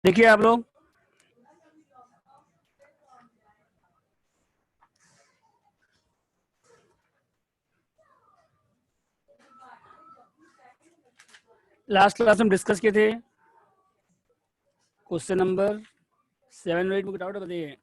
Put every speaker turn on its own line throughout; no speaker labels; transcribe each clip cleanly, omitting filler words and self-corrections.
देखिए आप लोग, लास्ट क्लास में डिस्कस किए थे क्वेश्चन नंबर 7 और 8 में डाउट बताइए।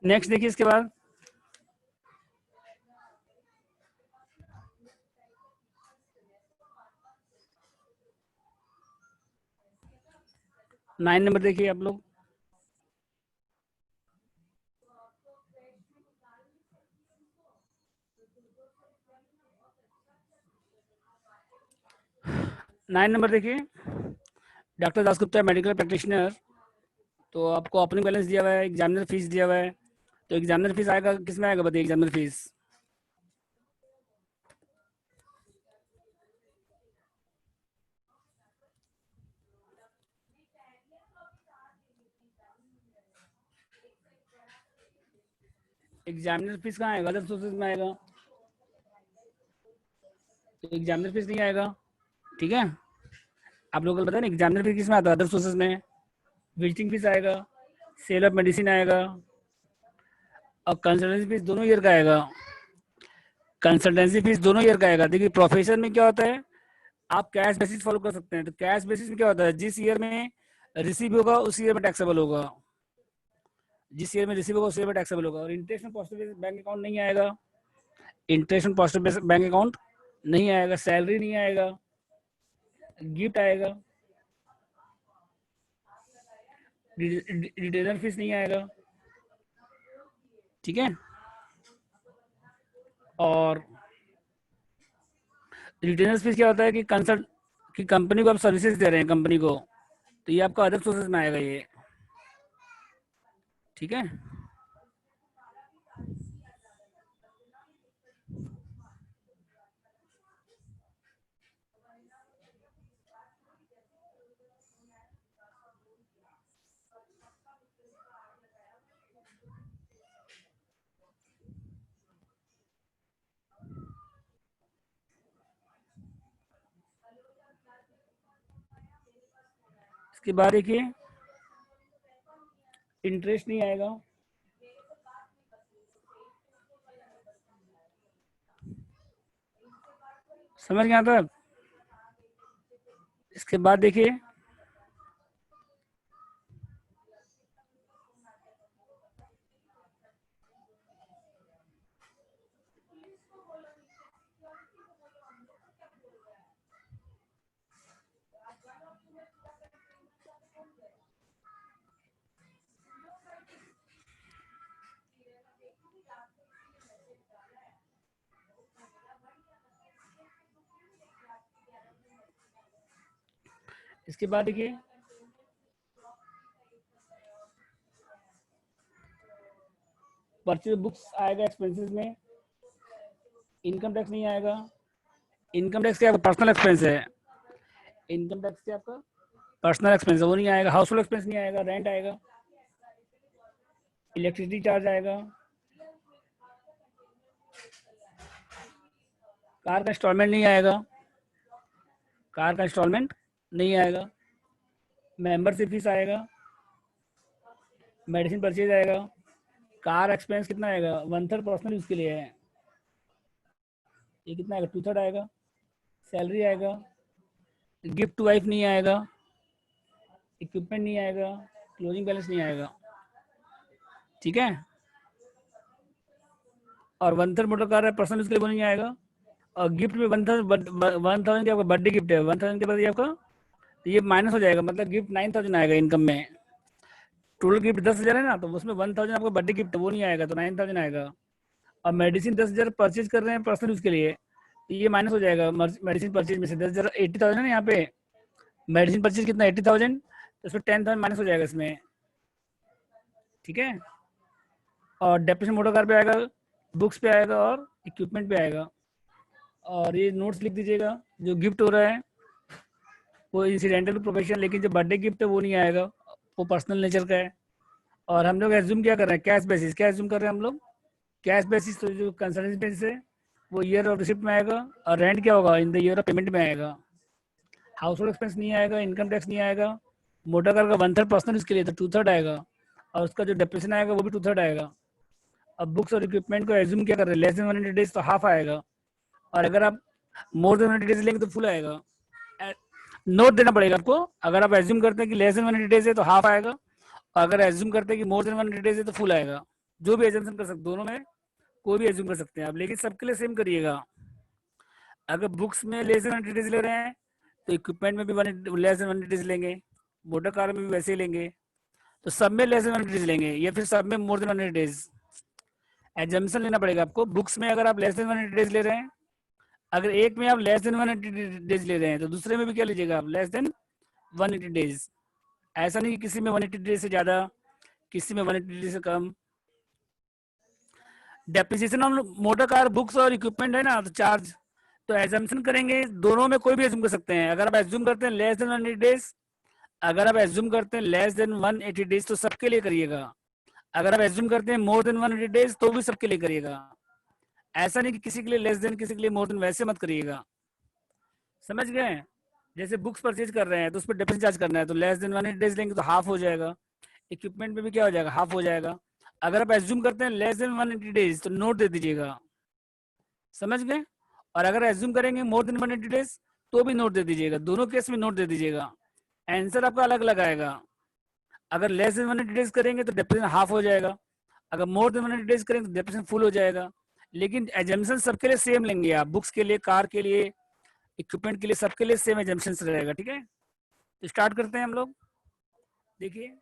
नेक्स्ट देखिए इसके बाद नाइन नंबर देखिए आप लोग। नाइन नंबर देखिए, डॉक्टर दासगुप्ता मेडिकल प्रैक्टिशनर, तो आपको ओपनिंग बैलेंस दिया हुआ है, एग्जामिनर फीस दिया हुआ है, तो एग्जामिनर फीस आएगा किस में आएगा बताइए। एग्जामिनर फीस एग्जामिनर फीस कहाँ आएगा? अदर सोर्सेज में आएगा, तो एग्जामिनर फीस नहीं आएगा। ठीक है, आप लोगों को पता है ना एग्जामिनर फीस किस में आता है? अदर सोर्सेज में विजिटिंग फीस आएगा, सेल ऑफ मेडिसिन आएगा, और कंसल्टेंसी फीस दोनों ईयर का आएगा। कंसल्टेंसी फीस दोनों ईयर का आएगा। देखिए प्रोफेशन में क्या होता है, आप कैश बेसिस फॉलो कर सकते हैं। तो कैश बेसिस में क्या होता है, जिस ईयर में रिसीव होगा उस ईयर में टैक्सेबल होगा, जिस ईयर में रिसीव होगा उस ईयर में टैक्सेबल होगा। और इंटरेस्ट में पॉजिटिव बैंक अकाउंट नहीं आएगा, इंटरेस्ट में पॉजिटिव बैंक अकाउंट नहीं आएगा, सैलरी नहीं आएगा, गिफ्ट आएगा, रिटेनर फीस नहीं आएगा। ठीक है, और रिटेनर फीस क्या होता है कि कंसल्ट कि कंपनी को आप सर्विसेज दे रहे हैं कंपनी को, तो ये आपका अदर सोर्सेज में आएगा ये। ठीक है, इसके बाद देखिए इंटरेस्ट नहीं आएगा, समझ गया था। इसके बाद देखिए इसके बाद देखिए परचेज बुक्स आएगा एक्सपेंसेस में, इनकम टैक्स नहीं आएगा। इनकम टैक्स क्या आपका पर्सनल एक्सपेंस है, इनकम टैक्स क्या आपका पर्सनल एक्सपेंस है, वो नहीं आएगा। हाउस होल्ड एक्सपेंस नहीं आएगा, रेंट आएगा, इलेक्ट्रिसिटी चार्ज आएगा, कार का इंस्टॉलमेंट नहीं आएगा, कार का इंस्टॉलमेंट नहीं आएगा, मेंबरशिप फीस आएगा, मेडिसिन परचेज आएगा। कार एक्सपेंस कितना आएगा, 1/3 पर्सनल यूज के लिए है, ये कितना आएगा, 2/3 आएगा। सैलरी आएगा, गिफ्ट टू वाइफ नहीं आएगा, इक्विपमेंट नहीं आएगा, क्लोजिंग बैलेंस नहीं आएगा। ठीक है, और 1/3 मोटर कार है, पर्सनल यूज के लिए वो नहीं आएगा। और गिफ्ट में 1,000 आपका बर्थडे गिफ्ट है, 1,000 के बाद ये आपका, तो ये माइनस हो जाएगा, मतलब गिफ्ट 9,000 आएगा इनकम में। टोटल गिफ्ट 10,000 है ना, तो उसमें 1,000 आपका बर्थडे गिफ्ट वो नहीं आएगा, तो 9,000 आएगा। और मेडिसिन 10,000 परचेज कर रहे हैं पर्सनल यूज के लिए, तो ये माइनस हो जाएगा मेडिसिन परचेज में से। 10,000 80,000 है ना यहाँ पे, मेडिसिन परचेज कितना 80,000, तो उसमें 10,000 माइनस हो जाएगा इसमें। ठीक है, और डेप्रिसिएशन मोटर कार पे आएगा बुक्स पे आएगा और इक्विपमेंट पे आएगा। और ये नोट्स लिख दीजिएगा। जो गिफ्ट हो रहा है वो इंसिडेंटल प्रोफेशन, लेकिन जो बर्थडे गिफ्ट है वो नहीं आएगा, वो पर्सनल नेचर का है। और हम लोग एज्यूम क्या कर रहे हैं, कैश बेसिस। क्या एज्यूम कर रहे हैं हम लोग, कैश बेसिस। तो जो कंसल्टेंसी बेसिस है वो ईयर ऑफ रिसिप्ट में आएगा, और रेंट क्या होगा, in the year of payment में आएगा। हाउस होल्ड एक्सपेंस नहीं आएगा, इनकम टैक्स नहीं आएगा। मोटर कार का 1/3 पर्सनल इसके लिए, तो 2/3 आएगा। और उसका जो डेप्रेशन आएगा वो भी 2/3 आएगा। अब बुक्स और इक्विपमेंट को एज्यूम क्या कर रहे हैं, लेस देन 180 डेज, तो हाफ आएगा। और अगर आप मोर देन 180 डेज लेंगे तो फुल आएगा। नोट देना पड़ेगा आपको। अगर आप एज्यूम करते हैं कि लेस देन 180 डेज है तो हाफ आएगा, और अगर एज्यूम करते हैं कि मोर देन 180 डेज है तो फुल आएगा। जो भी एजम्पन कर सकते, दोनों में कोई भी एज्यूम कर सकते हैं आप, लेकिन सबके लिए सेम करिएगा। अगर बुक्स में लेस देन 180 डेज ले रहे हैं तो इक्विपमेंट में भी लेस देन 180 डेज लेंगे, मोटर कार में भी वैसे ही लेंगे। तो सब में लेस देन 180 डेज लेंगे, या फिर सब में मोर देन 180 डेज। एजम्पन लेना पड़ेगा आपको। बुक्स में अगर आप लेस देन 180 डेज ले रहे हैं, अगर एक में आप लेस देन 180 डेज ले रहे हैं तो दूसरे में भी क्या लीजिएगा आप, लेस देन 180 डेज। ऐसा नहीं कि किसी में 180 डेज से ज्यादा, किसी में 180 डेज से कम। Depreciation on motor car, books और इक्विपमेंट है ना, तो चार्ज। तो एजम्पन करेंगे, दोनों में कोई भी एज्यूम कर सकते हैं। अगर आप एज्यूम करते हैं लेस देन 180 डेज, अगर आप एज्यूम करते हैं लेस देन 180 डेज तो सबके लिए करिएगा। अगर आप एज्यूम करते हैं मोर देन 180 डेज तो भी सबके लिए करिएगा। ऐसा नहीं कि किसी के लिए लेस देन, किसी के लिए मोर देन, वैसे मत करिएगा। समझ गए। जैसे बुक्स परचेज कर रहे हैं तो उस पर डिफरेंस चार्ज करना है, तो लेस देन 180 डेज लेंगे तो हाफ हो जाएगा। इक्विपमेंट में भी क्या हो जाएगा, हाफ हो जाएगा। अगर आप एज्यूम करते हैं लेस देन 180 डेज तो नोट दे दीजिएगा। समझ गए। और अगर एज्यूम करेंगे मोर देन 180 डेज तो भी नोट दे दीजिएगा। दोनों केस में नोट दे दीजिएगा। आंसर आपका अलग अलग आएगा। अगर लेस देन 180 डेज करेंगे तो डेप्रेशन हाफ हो जाएगा, अगर मोर देन 180 डेज करेंगे तो डेप्रेशन फुल हो जाएगा। लेकिन एजम्पशन सबके लिए सेम लेंगे आप, बुक्स के लिए, कार के लिए, इक्विपमेंट के लिए, सबके लिए सेम एजम्पशन रहेगा। ठीक है, तो स्टार्ट करते हैं हम लोग। देखिए,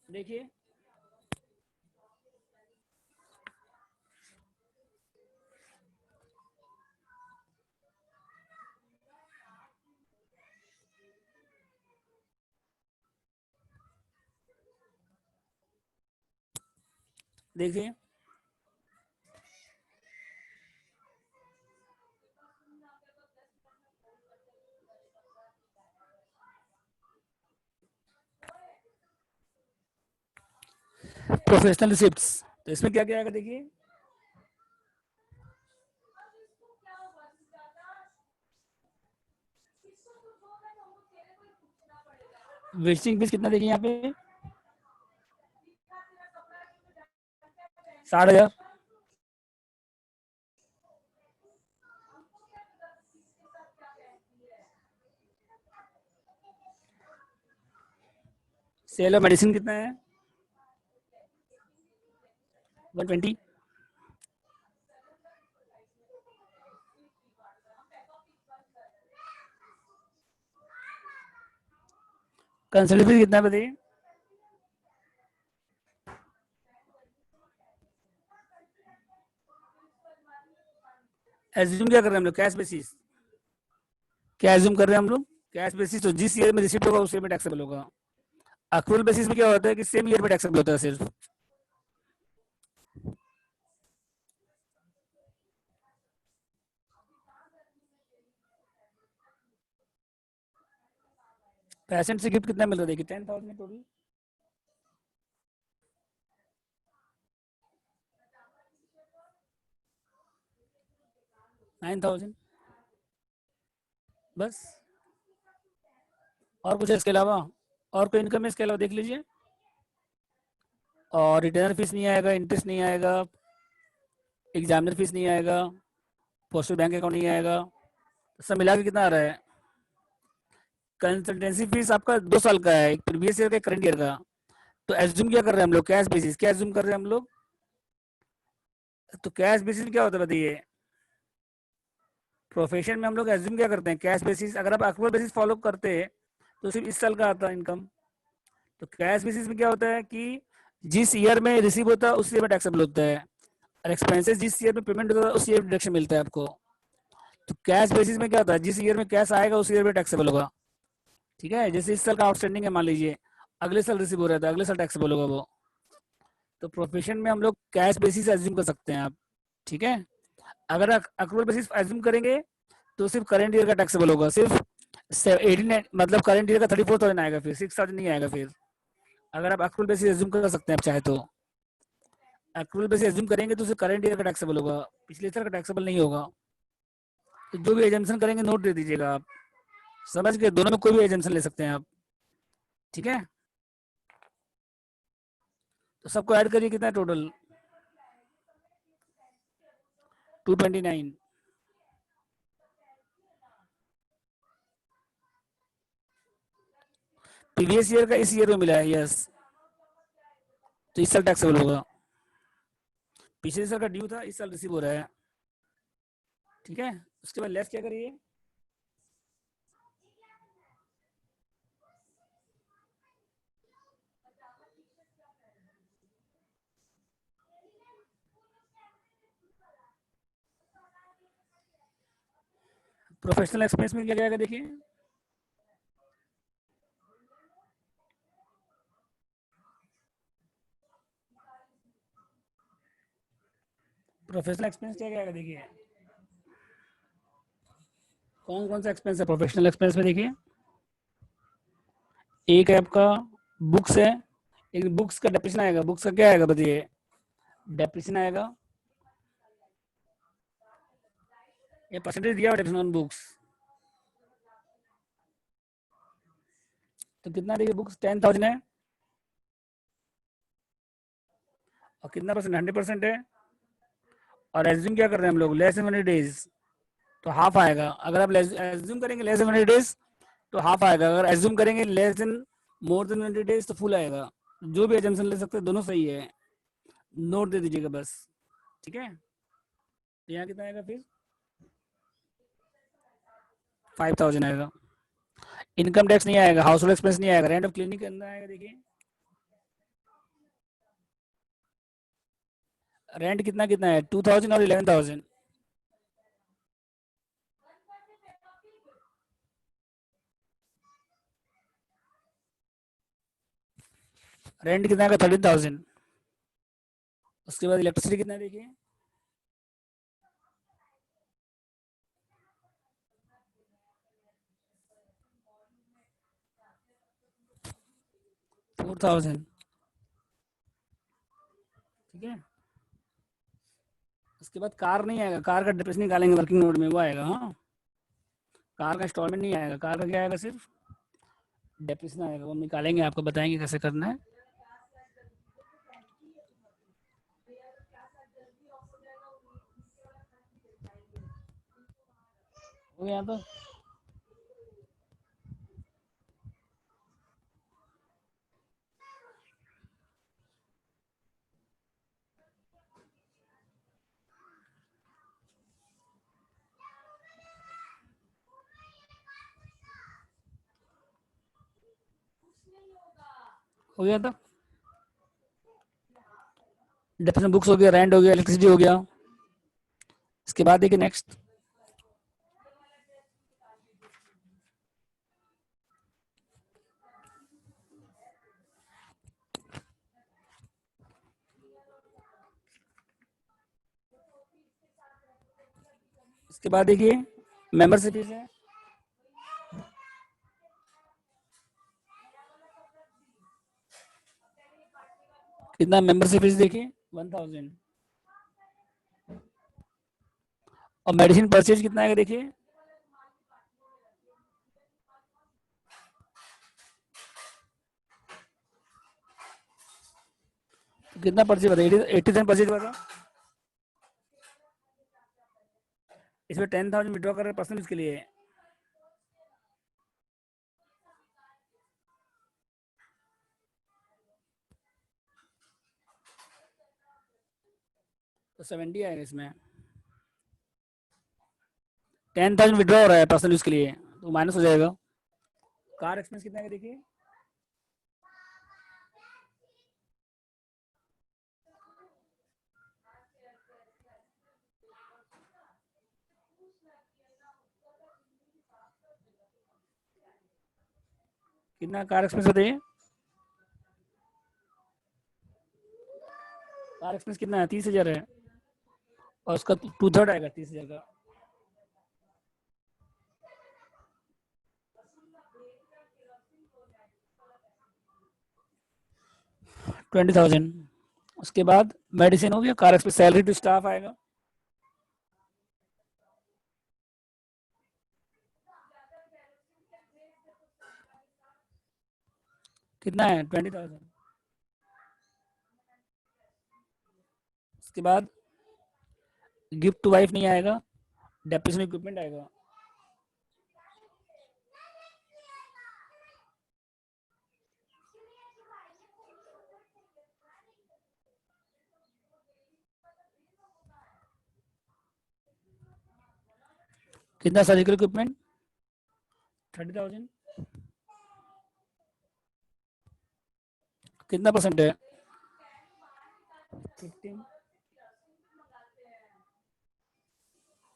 देखिए देखिए प्रोफेशनल रिसिप्ट्स, तो इसमें क्या क्या आएगा, देखिए। विजिटिंग फीस कितना देखिए यहाँ पे, 60,000। सेल ऑफ मेडिसिन कितना है, 120। कंसल्ट फीस कितना है बताइए। एज्यूम क्या कर रहे हैं हम लोग, कैश बेसिस। क्या एज्यूम कर रहे हैं हम लोग, कैश बेसिस। तो जिस ईयर में रिसिप्ट होगा उस ईयर में टैक्सेबल होगा। अक्रूवल बेसिस में क्या होता है कि सेम ईयर में टैक्सेबल होता है सिर्फ। पेशेंट से गिफ्ट कितना मिल रहा है, देखिए 10,000 टोटल। 9,000 बस। और कुछ है इसके अलावा, और कोई इनकम है इसके अलावा, देख लीजिए। और रिटर्न फीस नहीं आएगा, इंटरेस्ट नहीं आएगा, एग्जामिनर फीस नहीं आएगा, पोस्टल बैंक अकाउंट नहीं आएगा। तो सब मिला के कितना आ रहा है। कंसल्टेंसी फीस आपका 2 साल का है, एक प्रीवियस ईयर का, करंट ईयर का। तो एज्यूम क्या कर रहे हैं हम लोग, कैश बेसिस। क्या एज्यूम कर रहे हैं हम लोग, तो कैश बेसिस क्या होता है बताइए। प्रोफेशन में हम लोग एज्यूम क्या करते हैं, कैश बेसिस। अगर आप अक्रूवल बेसिस फॉलो करते हैं तो सिर्फ इस साल का आता है इनकम। तो कैश बेसिस में क्या होता है कि जिस ईयर में रिसीव होता है उस ईयर में टैक्सेबल होता है। और एक्सपेंसेस जिस ईयर में पेमेंट होगा उस ईयर डिडक्शन मिलता है आपको। तो कैश बेसिस में क्या होता है, जिस ईयर में कैश आएगा उस ईयर में टैक्सेबल होगा। ठीक है, जैसे इस साल का आउटस्टैंडिंग है मान लीजिए, अगले साल रिसीव हो रहा था, अगले साल टैक्सेबल होगा वो। तो प्रोफेशन में हम लोग कैश बेसिस एज्यूम कर सकते हैं आप। ठीक है, अगर अक्रूवल बेसिस एज्यूम करेंगे तो सिर्फ करंट ईयर का टैक्सेबल होगा, सिर्फ 18 मतलब करंट ईयर का 34,000 आएगा, फिर 6,000 नहीं आएगा। फिर अगर आप अक्रूवल बेसिस एज्यूम कर सकते हैं आप चाहे तो, अक्रूवल बेसिस एज्यूम करेंगे तो सिर्फ करंट ईयर का टैक्सेबल होगा, पिछले साल का टैक्सेबल नहीं होगा। तो जो भी एजम्पशन करेंगे नोट दे दीजिएगा आप, समझ के दोनों में कोई भी एजम्पशन ले सकते हैं आप। ठीक है, तो सबको ऐड करिए, कितना टोटल 229। प्रीवियस ईयर का इस ईयर में मिला है, यस, तो इस साल टैक्सेबल होगा। पिछले साल का ड्यू था, इस साल रिसीव हो रहा है। ठीक है, उसके बाद लेस क्या करिए, प्रोफेशनल एक्सपेंस में क्या क्या आएगा देखिए। प्रोफेशनल एक्सपेंस क्या क्या आएगा देखिए, कौन कौन सा एक्सपेंस है प्रोफेशनल एक्सपेंस में देखिए। एक है आपका बुक्स है, एक बुक्स का डेप्रिसिएशन आएगा। बुक्स का क्या आएगा बताइए, डेप्रिसिएशन आएगा, ये परसेंटेज दिया हुआ डेप्रिसिएशन ऑन बुक्स। तो कितना देखिए, बुक्स 10,000 है, और कितना परसेंट, 100% है। और एज्यूम क्या कर रहे हैं हम लोग, लेस देन 100 डेज, तो हाफ आएगा। अगर आप एज्यूम करेंगे लेस देन 100 डेज तो हाफ आएगा, अगर एज्यूम करेंगे less than more than 100 days तो फुल आएगा। जो भी एजम्पशन ले सकते हैं, दोनों सही है, नोट दे दीजिएगा बस। ठीक है, तो यहाँ कितना आएगा फिर, 5,000 आएगा। इनकम टैक्स नहीं आएगा, हाउस होल्ड एक्सपेंस नहीं आएगा, रेंट ऑफ क्लिनिक के अंदर आएगा देखिए। रेंट कितना कितना है, 2,000 और 11,000। रेंट कितना आएगा, 13,000। उसके बाद इलेक्ट्रिसिटी कितना है देखिए, 4,000। ठीक है, उसके बाद कार नहीं आएगा, कार का डिप्रेशन निकालेंगे वर्किंग नोट में, वो आएगा। हाँ, कार का इंस्टॉलमेंट नहीं आएगा, कार का क्या आएगा, सिर्फ डेप्रिसिएशन आएगा, वो निकालेंगे, आपको बताएंगे कैसे करना है। हो गया तो, हो गया तो, डेप्रिसिएशन बुक्स हो गया, रेंट हो गया, इलेक्ट्रिसिटी हो गया। इसके बाद देखिए नेक्स्ट, इसके बाद देखिए मेंबरशिप फीस है, कितना मेंबरशिप फीस देखिए, 1,000। और मेडिसिन परचेज कितना आएगा देखिए, तो कितना परचेज बता, 80,000 परचेज बता। इसमें 10,000 विड्रॉ कर रहे हैं पर्सनल यूज के लिए, तो 70 आएगा इसमें। 10,000 विड्रॉ हो रहा है पर्सनल यूज के लिए, तो माइनस हो जाएगा। कार एक्सपेंस कितना है देखिए, कितना कार एक्सपेंस बताइए, कार एक्सपेंस कितना है, 30,000 है, और उसका 2/3 आएगा 30,000 का, 20,000। उसके बाद मेडिसिन हो गया, car expense, salary to staff आएगा, कितना है, 20,000। उसके बाद गिफ्ट टू वाइफ नहीं आएगा, डेप्रिसिएशन इक्विपमेंट आएगा, कितना सर्जिकल इक्विपमेंट, 30,000, कितना परसेंट है, 15,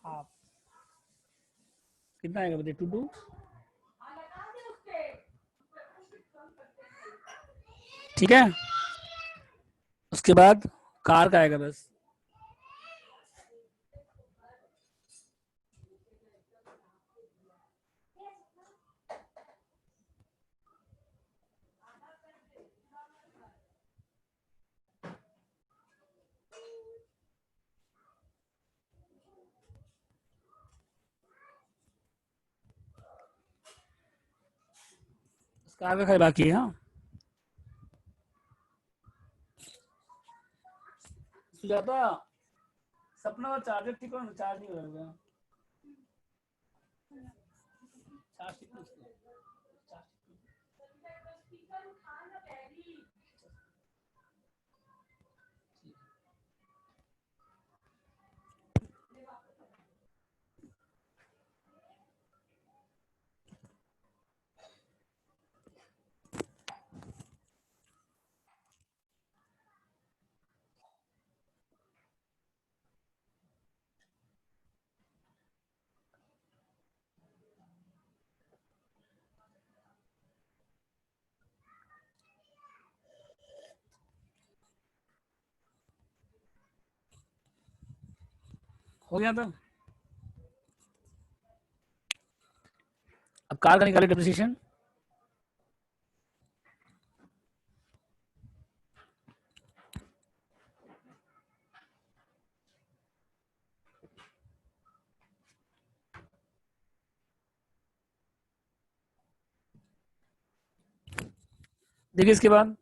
हाफ, कितना आएगा बताइए, 2 ठीक है। उसके बाद कार का आएगा बस, कार का खाली बाकी है। हाँ, सुजाता, सपना और चार्जर ठीक हो, चार्ज नहीं हो रहा, चार्ज ठीक नहीं, हो गया था। अब कार का निकाले डिप्रिसिएशन, देखिए इसके बाद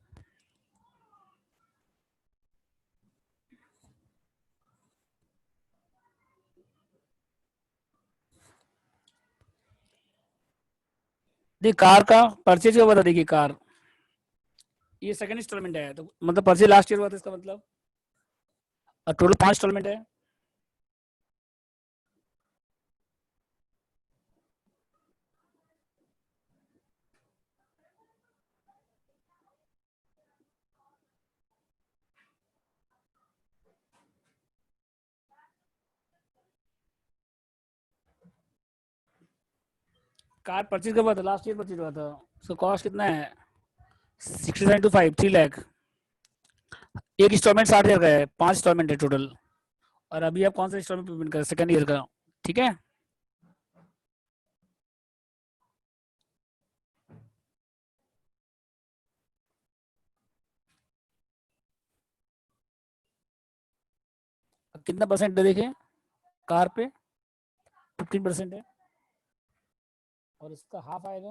देखिए कार का परचेज का बता, देखिए कार ये सेकंड इंस्टॉलमेंट है, तो मतलब परचेज लास्ट ईयर हुआ था इसका मतलब, और टोटल 5 इंस्टॉलमेंट है, कार परचेज कब हुआ था, लास्ट ईयर परचेज हुआ था, उसका कॉस्ट कितना है, 60,725, 3 लाख, एक इंस्टॉलमेंट 60,000 का है, 5 इंस्टॉलमेंट है टोटल, और अभी आप कौन सा इंस्टॉलमेंट पेमेंट कर, सेकंड ईयर का, ठीक है। अब कितना परसेंट है देखिए, कार पे 15% है, और इसका हाफ आएगा,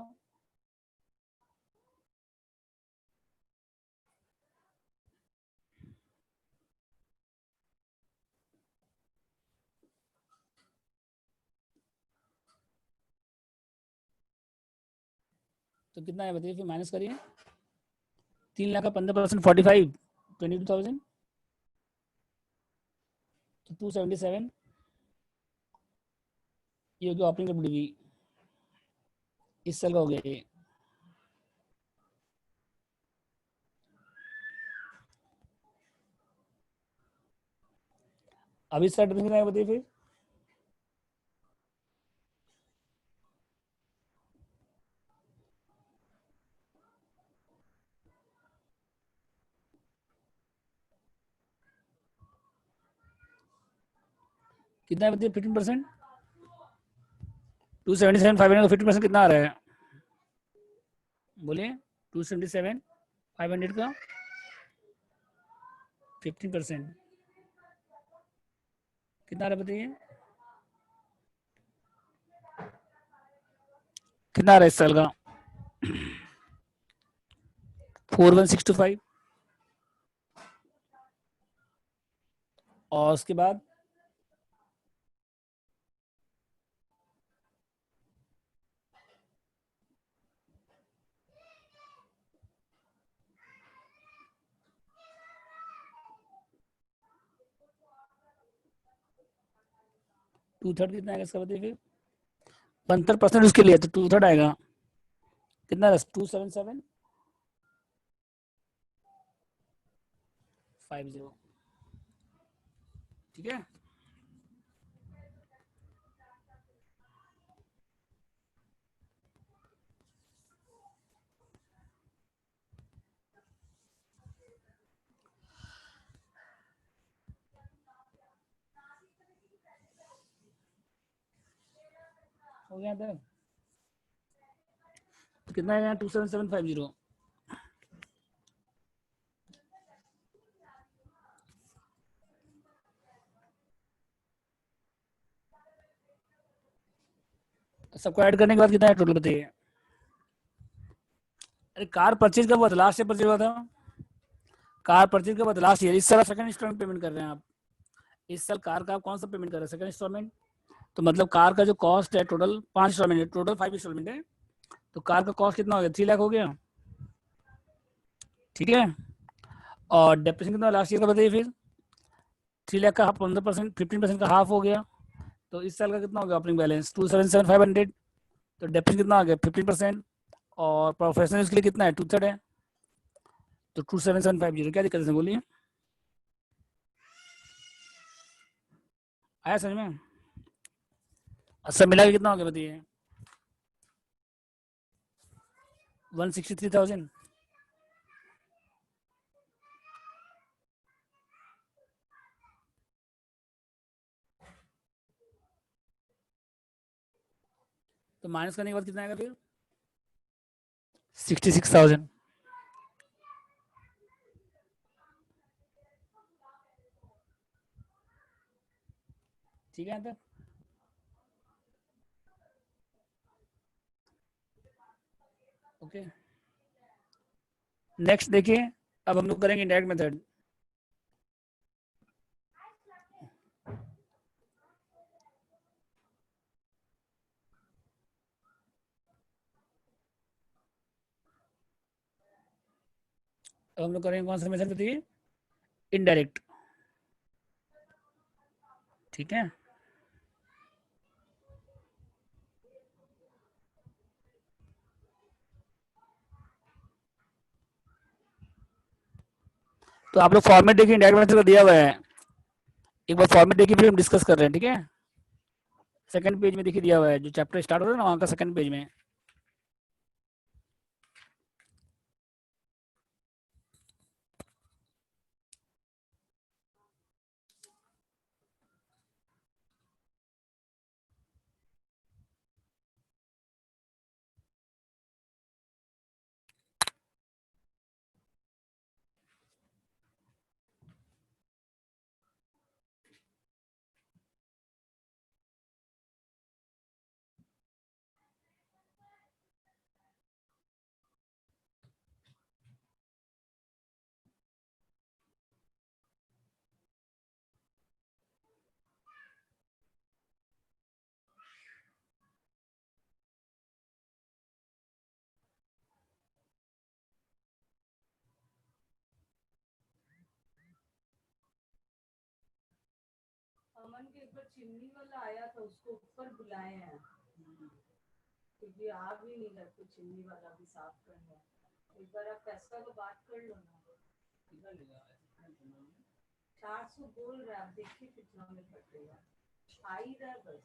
तो कितना है बताइए, फिर माइनस करिए, 3 लाख का 15%, 45, 22,000, तो 277, ये हो गया ओपनिंग डब्ल्यूडी, इस साल का हो गया ये। अभी इस साल कितना है बताइए फिर, कितना है बताइए 15%? 277 500 का 15% कितना आ रहा है बोलिए? 277 500 का 15% कितना आ रहा है बताइए? कितना आ रहा है इस साल का? 4165। और उसके बाद 2/3 कितना आएगा इसका बताइए फिर? 72% उसके लिए तो 2/3 आएगा कितना? 277 50। ठीक है। हो गया था। तो कितना आएगा 27750? सबको ऐड करने के बाद कितना है टोटल बताइए? अरे कार परचेज कब हुआ था? लास्ट ईयर परचेज हुआ था। कार परचेज कब हुआ था? Last year. इस साल सेकंड इंस्टॉलमेंट पेमेंट कर रहे हैं आप। इस साल कार का आप कौन सा पेमेंट कर रहे हैं? Second installment. तो मतलब कार का जो कॉस्ट है टोटल 5 इंस्टॉलमेंट है, टोटल 5 इंस्टॉलमेंट है। तो कार का कॉस्ट कितना हो गया? 3 लाख हो गया। ठीक है। और डेप्रिसिएशन कितना लास्ट ईयर का बताइए फिर? 3 लाख का 15%, 15% का हाफ हो गया। तो इस साल का कितना हो गया ओपनिंग बैलेंस? 277,500। तो डेप्रिसिएशन कितना आ गया? 15%। और प्रोफेशनल के लिए कितना है? 2/3 है। तो 27750। क्या दिक्कत है बोलिए? आया समझ में? सब मिला के कितना हो गया बताइए? 163,000। तो माइनस करने के बाद कितना आएगा फिर? 66,000। ठीक है अंतर? ओके। नेक्स्ट देखिए, अब हम लोग करेंगे इंडायरेक्ट मेथड। अब हम लोग करेंगे कौन सा मेथड बताइए? इनडायरेक्ट। ठीक है। तो आप लोग फॉर्मेट देखिए, इंडायरेक्ट मेथड का दिया हुआ है। एक बार फॉर्मेट देखिए फिर हम डिस्कस कर रहे हैं। ठीक है। सेकंड पेज में देखिए दिया हुआ है, जो चैप्टर स्टार्ट हो रहा है ना वहाँ का सेकंड पेज में।
अमन के एक बार चिमनी वाला आया था, उसको ऊपर बुलाए हैं क्योंकि आग भी नहीं लगती, चिमनी वाला भी साफ करना। एक बार आप पैसा को बात कर लो ना। 400 बोल रहा है, आप देखिए कितना में पड़ेगा। आ ही रहा बस,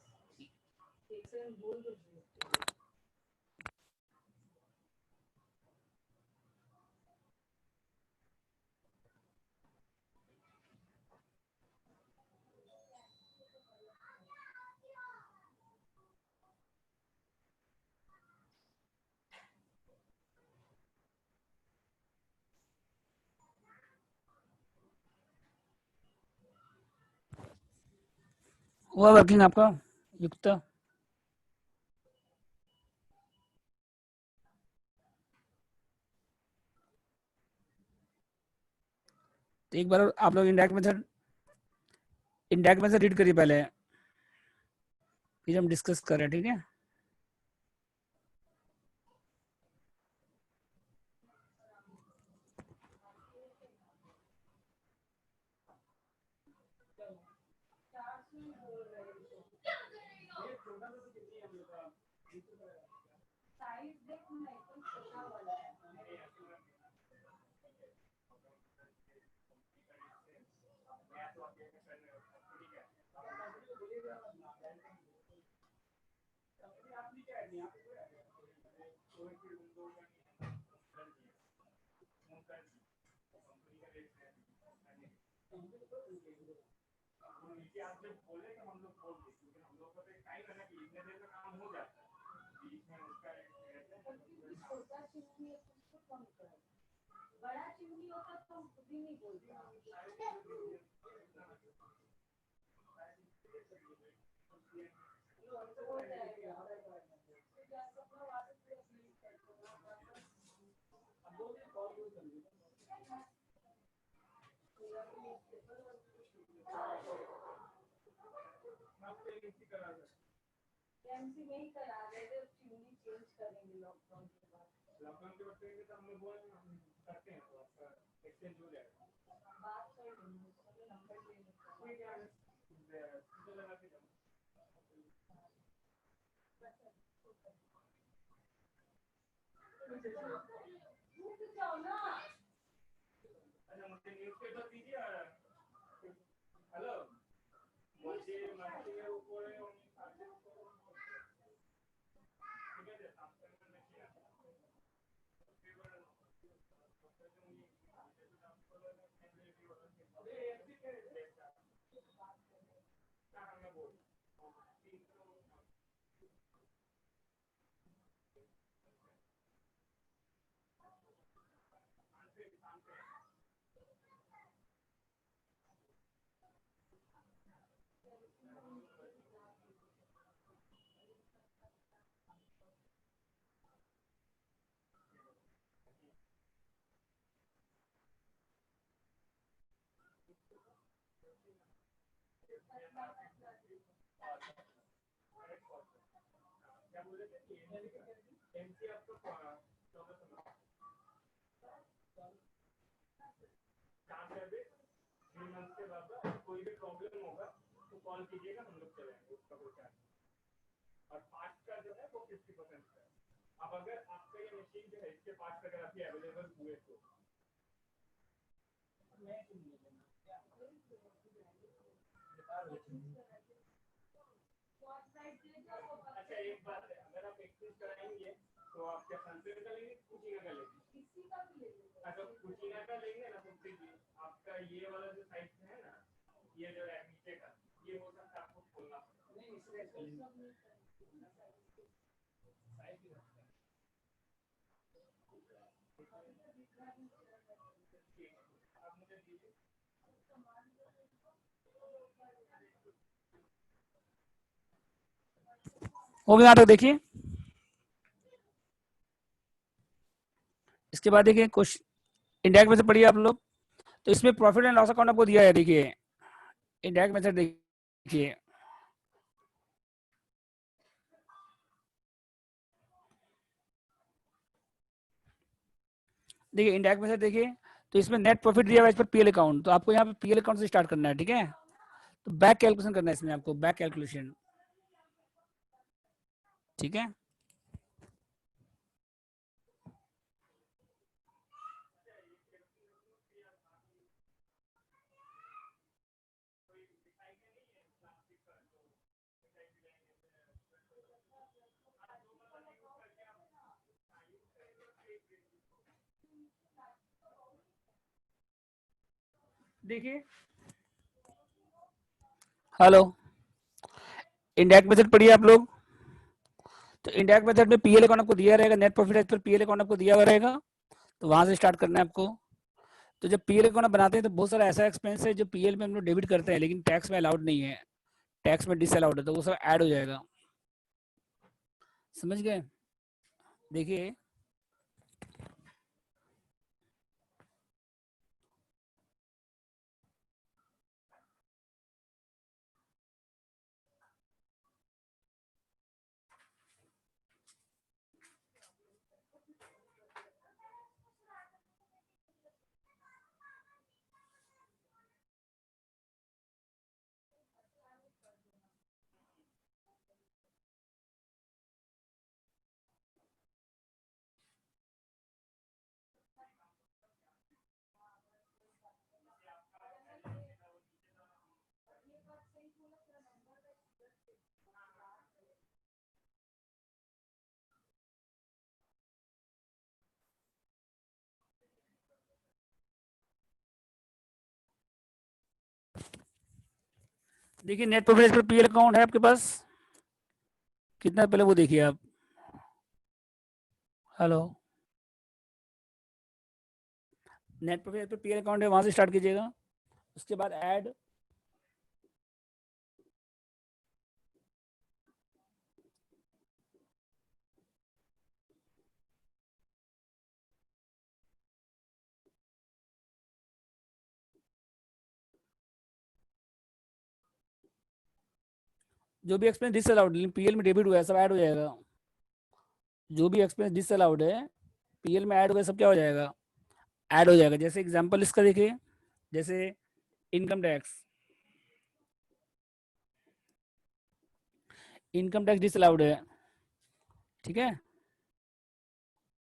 एक से बोल दो।
हुआ वर्किंग आपका युक्त? तो एक बार आप लोग इंडायरेक्ट मेथड रीड करिए पहले, फिर हम डिस्कस करें, ठीक है?
साइज देखो ना एकदम छोटा वाला है। छोटा चिमनी है तो उसको कम कर, बड़ा चिमनी होता तो हम खुद ही नहीं बोलते। एमसी में ही करा रहे थे, चिमनी चेंज करेंगे लॉकडाउन के बाद। लॉकडाउन के बाद करेंगे तो हम लोग करते हैं तो आपका एक्सचेंज हो जाएगा। बात कर लेंगे, नंबर ले लेंगे, कोई क्या है लगा के जाओ ना। अच्छा मुझे न्यूज़पेपर दीजिए। हेलो मुझे मस्ती के ऊपर क्या बोले थे एमसी आपको 3 मंथ के बाद कोई भी प्रॉब्लम होगा तो कॉल कीजिएगा, हम लोग चलेंगे, उसका कोई चार्ज। और पार्ट का जो है वो 50% का है। अब अगर आपका ये मशीन जो है इसके पार्ट अगर आपके अवेलेबल हुए तो अच्छा एक बात है, अगर आप एक्सचेंज कराएंगे तो आप क्या सनफील्ड का लेंगे, कुचिना का लेंगे? किसी का भी ले लेंगे। अच्छा कुचिना का लेंगे ना तो फिर आपका ये वाला जो साइज है ना, ये जो है नीचे का, ये हो सकता है आपको खोलना नहीं, इसलिए साइज भी रखता है। आप मुझे दीजिए।
हो गया यहाँ तक देखिए। इसके बाद देखिए क्वेश्चन इंडायरेक्ट मेथड पढ़िए आप लोग। तो इसमें प्रॉफिट एंड लॉस अकाउंट आपको दिया है, देखिए इंडायरेक्ट मेथड देखिए। देखिए इंडायरेक्ट मेथड देखिए, तो इसमें नेट प्रॉफिट दिया हुआ है इस पर पीएल अकाउंट, तो आपको यहाँ पे पीएल अकाउंट से स्टार्ट करना है, ठीक है? तो बैक कैलकुलेशन करना है इसमें आपको, बैक कैलकुलेशन, ठीक है? देखिए हेलो, इंडायरेक्ट मेथड पढ़िए आप लोग। तो इंडायरेक्ट मेथड में पीएल अकाउंट आपको दिया रहेगा, net profit as per PL account आपको दिया हुआ रहेगा, तो वहां से स्टार्ट करना है आपको। तो जब पीएल अकाउंट बनाते हैं तो बहुत सारा ऐसा एक्सपेंस है जो पीएल में हम लोग डेबिट करते हैं लेकिन टैक्स में अलाउड नहीं है, टैक्स में डिसअलाउड है तो वो सब ऐड हो जाएगा। समझ गए? देखिए देखिए नेट प्रॉफिट पर पीएल अकाउंट है आपके पास कितना, पहले वो देखिए आप। हेलो, नेट प्रॉफिट पर पीएल अकाउंट है, वहां से स्टार्ट कीजिएगा। उसके बाद ऐड, जो भी एक्सपेंस डिसअलाउड पीएल में डेबिट हुआ है सब ऐड हो जाएगा। जो भी एक्सपेंस डिसअलाउड है पीएल में ऐड हो गया, सब क्या हो जाएगा, ऐड हो जाएगा। जैसे एग्जांपल इसका देखिए, जैसे income tax, income tax disallowed है, ठीक है।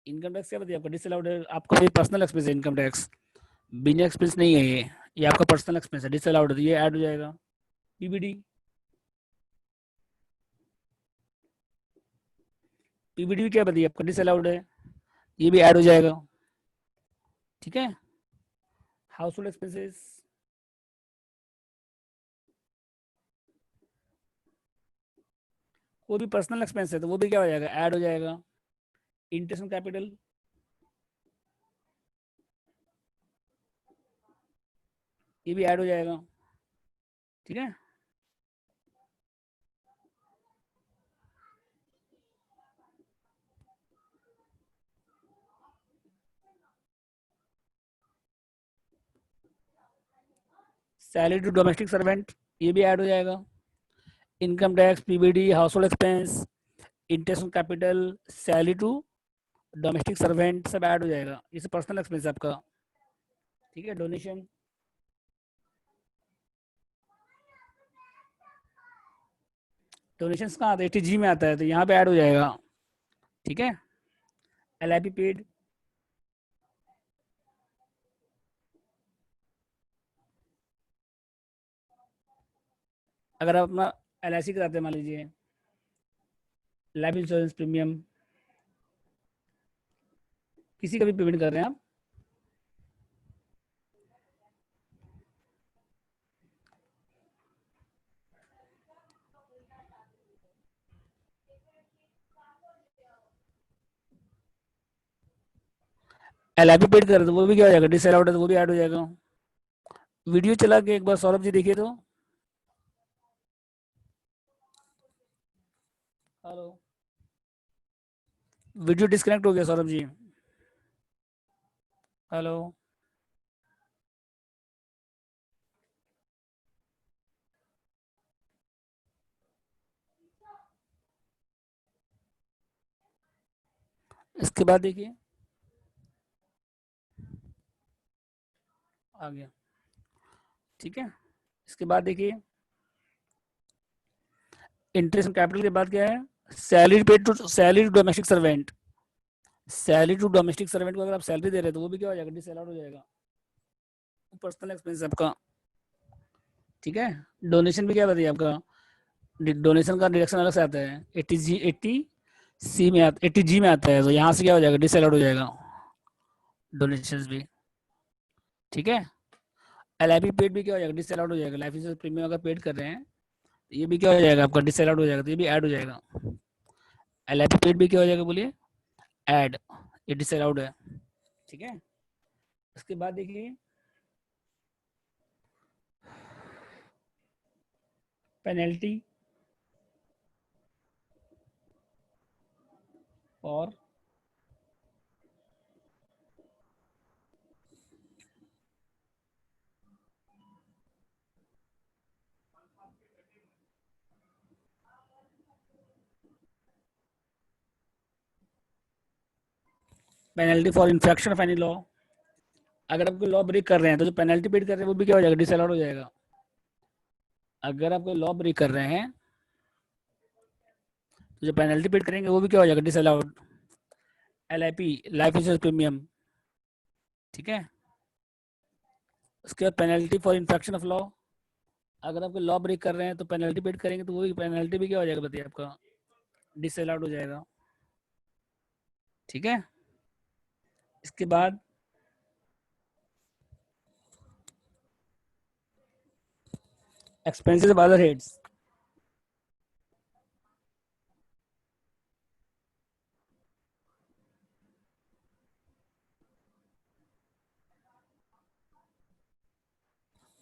इनकम टैक्स क्या बताइए आपका डिसअलाउड है, आपका ये पर्सनल एक्सपेंस है, इनकम टैक्स बिजनेस एक्सपेंस नहीं है, ये आपका पर्सनल एक्सपेंस है, डिसअलाउड है तो ये ऐड हो जाएगा। पीबीडी, पीबीडी क्या बताइए आपका डिसअलाउड है, ये भी ऐड हो जाएगा, ठीक है। हाउस होल्ड एक्सपेंसेस, वो भी पर्सनल एक्सपेंस है तो वो भी क्या हो जाएगा, ऐड हो जाएगा। इंटरेस्ट कैपिटल, ये भी ऐड हो जाएगा, ठीक है। सैलरी टू डोमेस्टिक सर्वेंट, ये भी ऐड हो जाएगा। Income tax, PBD, household expense, interest capital, salary to domestic servant, सब ऐड हो जाएगा। ये पर्सनल एक्सपेंस है आपका, ठीक है। डोनेशन, डोनेशन कहाँ आता है, एटीजी में आता है तो यहाँ पे ऐड हो जाएगा, ठीक है। एलआईपी पेड, अगर आप अपना एलआईसी कराते हैं मान लीजिए, लाइफ इंश्योरेंस प्रीमियम, किसी का भी पेमेंट कर रहे हैं आप, एलआईपी पेड कर रहे तो वो भी क्या हो जाएगा, डिसअलाउड है तो वो भी ऐड हो जाएगा। वीडियो चला के एक बार सौरभ जी देखिए तो। हेलो, वीडियो डिस्कनेक्ट हो गया सौरभ जी। हेलो, इसके बाद देखिए, आ गया, ठीक है। इसके बाद देखिए, इंटरेस्ट कैपिटल के बाद क्या है, salary paid to salary to domestic servant, salary to domestic servant को अगर आप सैलरी दे रहे हैं तो वो भी क्या हो जाएगा, डिसअलाउड हो जाएगा, पर्सनल एक्सपेंस आपका, ठीक है। डोनेशन भी क्या बताइए आपका, डोनेशन का डिडक्शन अलग से आता है, 80 में आता, 80G में आता है तो यहाँ से क्या हो जाएगा, डिसअलाउड हो जाएगा डोनेशन भी, ठीक है। एलआईपी पेड भी क्या हो जाएगा, डिसअलाउड हो जाएगा। लाइफ इंश्योरेंस प्रीमियम अगर पेड कर रहे हैं तो ये भी क्या हो जाएगा आपका, डिसअलाउड हो जाएगा तो ये भी ऐड हो जाएगा। एलआईपी पेड भी क्या हो जाएगा बोलिए, ऐड, ये डिसअलाउड है, ठीक है। उसके बाद देखिए, पेनल्टी और penalty for infection of any law. अगर आप कोई लॉ ब्रेक कर रहे हैं तो जो पेनल्टी पेड कर रहे हैं वो भी क्या हो जाएगा, डिसअलाउड हो जाएगा। अगर आप कोई लॉ ब्रेक कर रहे हैं तो जो पेनल्टी पेड करेंगे वो भी क्या हो जाएगा, disallowed. LIP, life insurance premium, ठीक है। उसके बाद penalty for infection of law. अगर आप कोई लॉ ब्रेक कर रहे हैं तो पेनल्टी पेड करेंगे तो वो भी पेनल्टी भी क्या हो जाएगा, बताइए आपका डिसअलाउड हो जाएगा, ठीक है। इसके बाद एक्सपेंसेस ऑफ अदर हेड्स।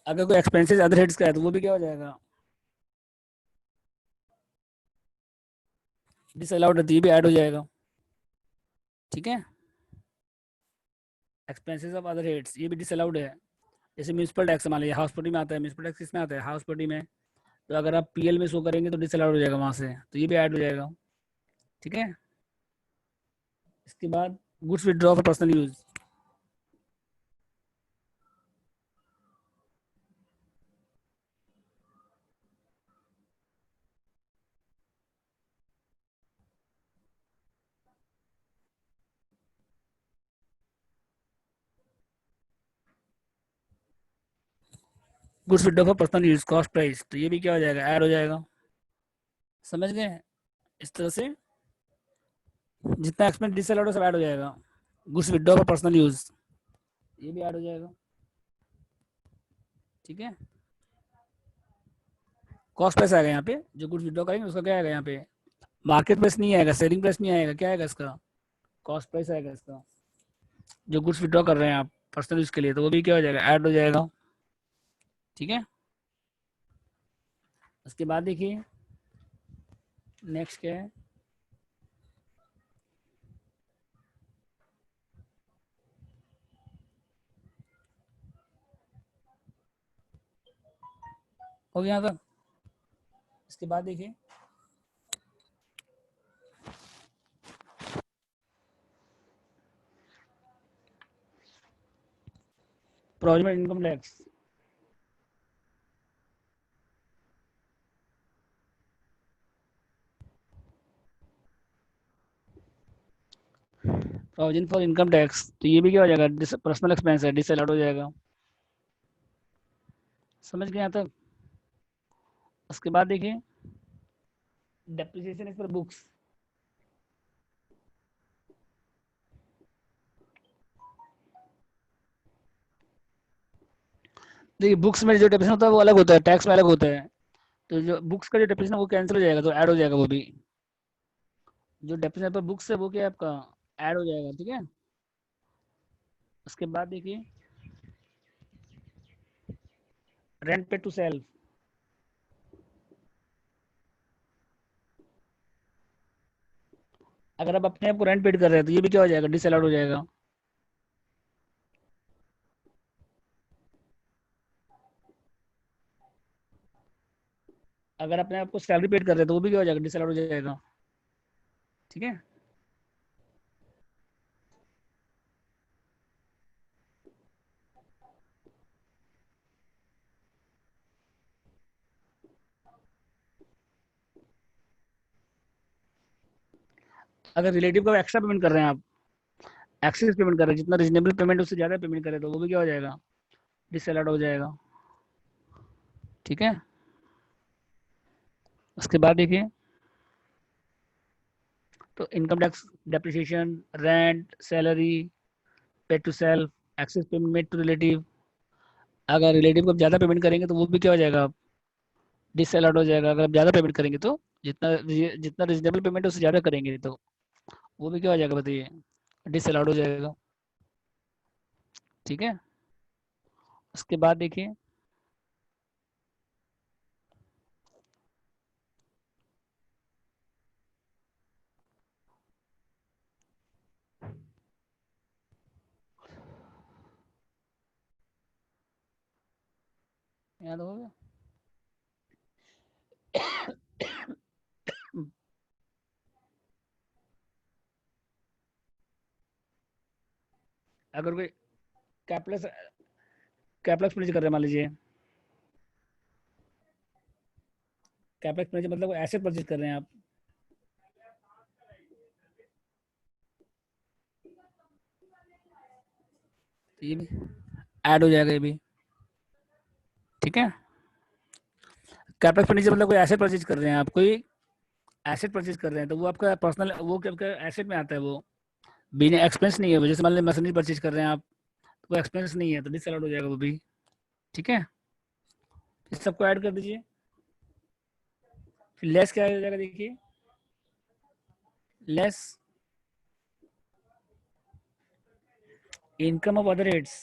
अगर कोई एक्सपेंसेस अदर हेड्स का है तो वो भी क्या हो जाएगा, डिसअलाउड रहती है, भी ऐड हो जाएगा, ठीक है। एक्सपेंसेस ऑफ अदर हेड्स ये भी डिसअलाउड है। जैसे म्यूनसिपल टैक्स मान लीजिए, हाउस प्रॉपर्टी में आता है, म्यूनसिपल टैक्स किसमें आता है, हाउस प्रॉपर्टी में। तो अगर आप PL में शो करेंगे तो डिसअलाउड हो जाएगा वहां से, तो ये भी ऐड हो जाएगा, ठीक है। इसके बाद goods withdraw for personal use. Goods withdraw for personal use cost price, तो ये भी क्या हो जाएगा, ऐड हो जाएगा, समझ गए। इस तरह से जितना एक्सपेंस डिसअलाउड है सब ऐड हो जाएगा। Goods withdraw for personal use ये भी ऐड हो जाएगा, ठीक है। कॉस्ट प्राइस आएगा यहाँ पे, जो गुड्स विदड्रॉ करेंगे उसका क्या आएगा यहाँ पे, मार्केट प्राइस नहीं आएगा, सेलिंग प्राइस नहीं आएगा, क्या आएगा इसका, कॉस्ट प्राइस आएगा इसका, जो गुड्स विदड्रॉ कर रहे हैं आप पर्सनल यूज के लिए, तो वो भी क्या हो जाएगा, ऐड हो जाएगा, ठीक है। उसके बाद देखिए नेक्स्ट क्या है, हो गया था। इसके बाद देखिए provision income tax. Provision for income tax, तो ये भी क्या हो जाएगा, पर्सनल एक्सपेंस है, डिसअलाउड हो जाएगा, समझ गए यहाँ तक। उसके बाद देखिए डेप्रिसिएशन इज फॉर बुक्स। देखिए बुक्स में जो डेप्रिसिएशन होता है वो अलग होता है, टैक्स में अलग होता है। तो जो बुक्स का जो डेप्रिसिएशन वो कैंसिल हो जाएगा, तो ऐड हो जाएगा वो भी। जो डेप्रिसिएशन पर बुक्स है वो क्या है आपका, ऐड हो जाएगा, ठीक है। उसके बाद देखिए रेंट पे टू सेल्फ। अगर आप अपने आप को रेंट पेड कर रहे हैं तो ये भी क्या हो जाएगा, डिसअलाउड हो जाएगा। अगर अपने आप को सैलरी पेड कर रहे हैं तो वो भी क्या हो जाएगा, डिसअलाउड हो जाएगा, ठीक है। अगर रिलेटिव का एक्स्ट्रा पेमेंट कर रहे हैं आप, एक्सेस पेमेंट कर रहे हैं, जितना रीजनेबल पेमेंट उससे ज़्यादा पेमेंट करे तो वो भी क्या हो जाएगा, डिसअलाउड हो जाएगा, ठीक है। उसके बाद देखिए तो income tax, depreciation, rent, salary, pay to self, excess payment made to relative. अगर रिलेटिव को ज़्यादा पेमेंट करेंगे तो वो भी क्या हो जाएगा, डिसअलाउड हो जाएगा। अगर आप ज़्यादा पेमेंट करेंगे तो जितना रीजनेबल पेमेंट है उससे ज़्यादा करेंगे तो वो भी क्या हो जाएगा, बताइए डिसअलाउड हो जाएगा, ठीक है। उसके बाद देखिए याद हो गया? अगर कोई कैप्लेक्स कैप्लेक्स परचेज कर रहे हैं, मान लीजिए कैप्लेक्स परचेज मतलब एसेट परचेज कर रहे हैं आप, तो ये भी ऐड हो जाएगा ये भी, ठीक है। कैपेक्स फर्नीचर मतलब कोई एसेट परचेज कर रहे हैं आप, कोई एसेट परचेज कर रहे हैं, तो वो आपका पर्सनल, वो आपका एसेट में आता है, वो बिना एक्सपेंस नहीं है वो। जैसे मान लीजिए मशीनरी परचेज कर रहे हैं आप, तो वो एक्सपेंस नहीं है, तो डिसअलाउड हो जाएगा वो भी, ठीक है। इस सबको ऐड कर दीजिए, फिर लेस क्या हो जाएगा, देखिए less income of other heads.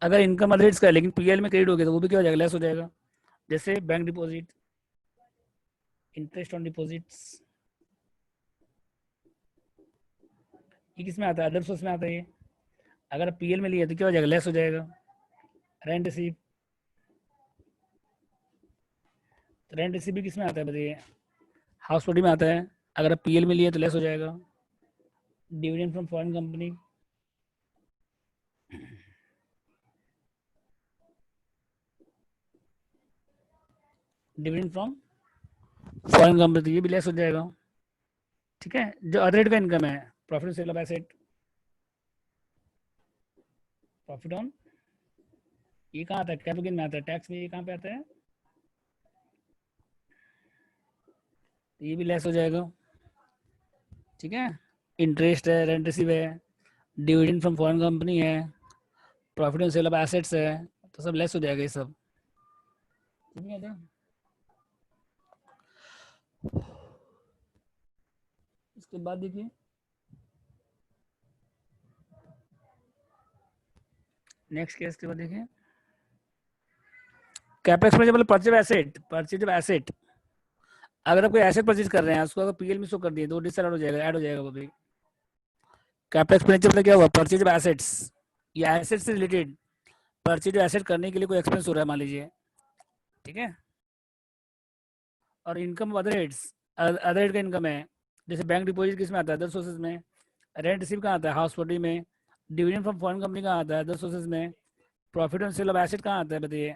अगर इनकम अदर हेड्स का है लेकिन पीएल में क्रेडिट हो गया, तो वो भी क्या हो जाएगा, लेस हो जाएगा। जैसे bank deposit, interest on deposits, ये किस में आता है, अदर सोर्स में आता है ये। अगर पीएल में लिया तो क्या हो जाएगा, लेस हो जाएगा। रेंट रिसीव, तो रेंट रिसीव भी किस में आता है बताइए, हाउस प्रॉपर्टी में आता है। अगर आप पीएल में लिए तो लेस हो जाएगा। Dividend from foreign company, dividend from foreign company, तो ये भी लेस हो जाएगा, ठीक है। जो अदर का इनकम है, profit sale of asset, profit on, ये कहाँ आता है, कैपिटल गेन में आता है, टैक्स में ये कहाँ पे आता है, तो ये भी लेस हो जाएगा, ठीक है। इंटरेस्ट है, रेंट रिसीव है, डिविडेंड फ्रॉम फॉरेन कंपनी है, profit on sale of assets है, तो सब लेस हो जाएगा ये सब, ठीक है। इसके बाद देखिए नेक्स्ट केस के बाद देखिए कैपेक्स में जब purchase asset, purchase of asset, अगर आप कोई एसेट परचेज कर रहे हैं उसको अगर पीएल में शो कर दिए तो डिसअलाउड हो जाएगा, ऐड हो जाएगा वो भी। कैपेक्स में मतलब क्या हुआ, परचेज ऑफ एसेट्स, या एसेट से रिलेटेड परचेज एसेट करने के लिए कोई एक्सपेंस हो रहा है मान लीजिए, ठीक है। और income other heads, other head का इनकम है, जैसे बैंक डिपॉजिट किस में आता है, अदर सोर्सेज में। रेंट रिसीव कहाँ आता है, हाउस प्रॉपर्टी में। डिविडेंड फ्रॉम फॉरेन कंपनी कहाँ आता है, अदर सोर्सेज में। Profit on sale of asset कहाँ आता है बताइए,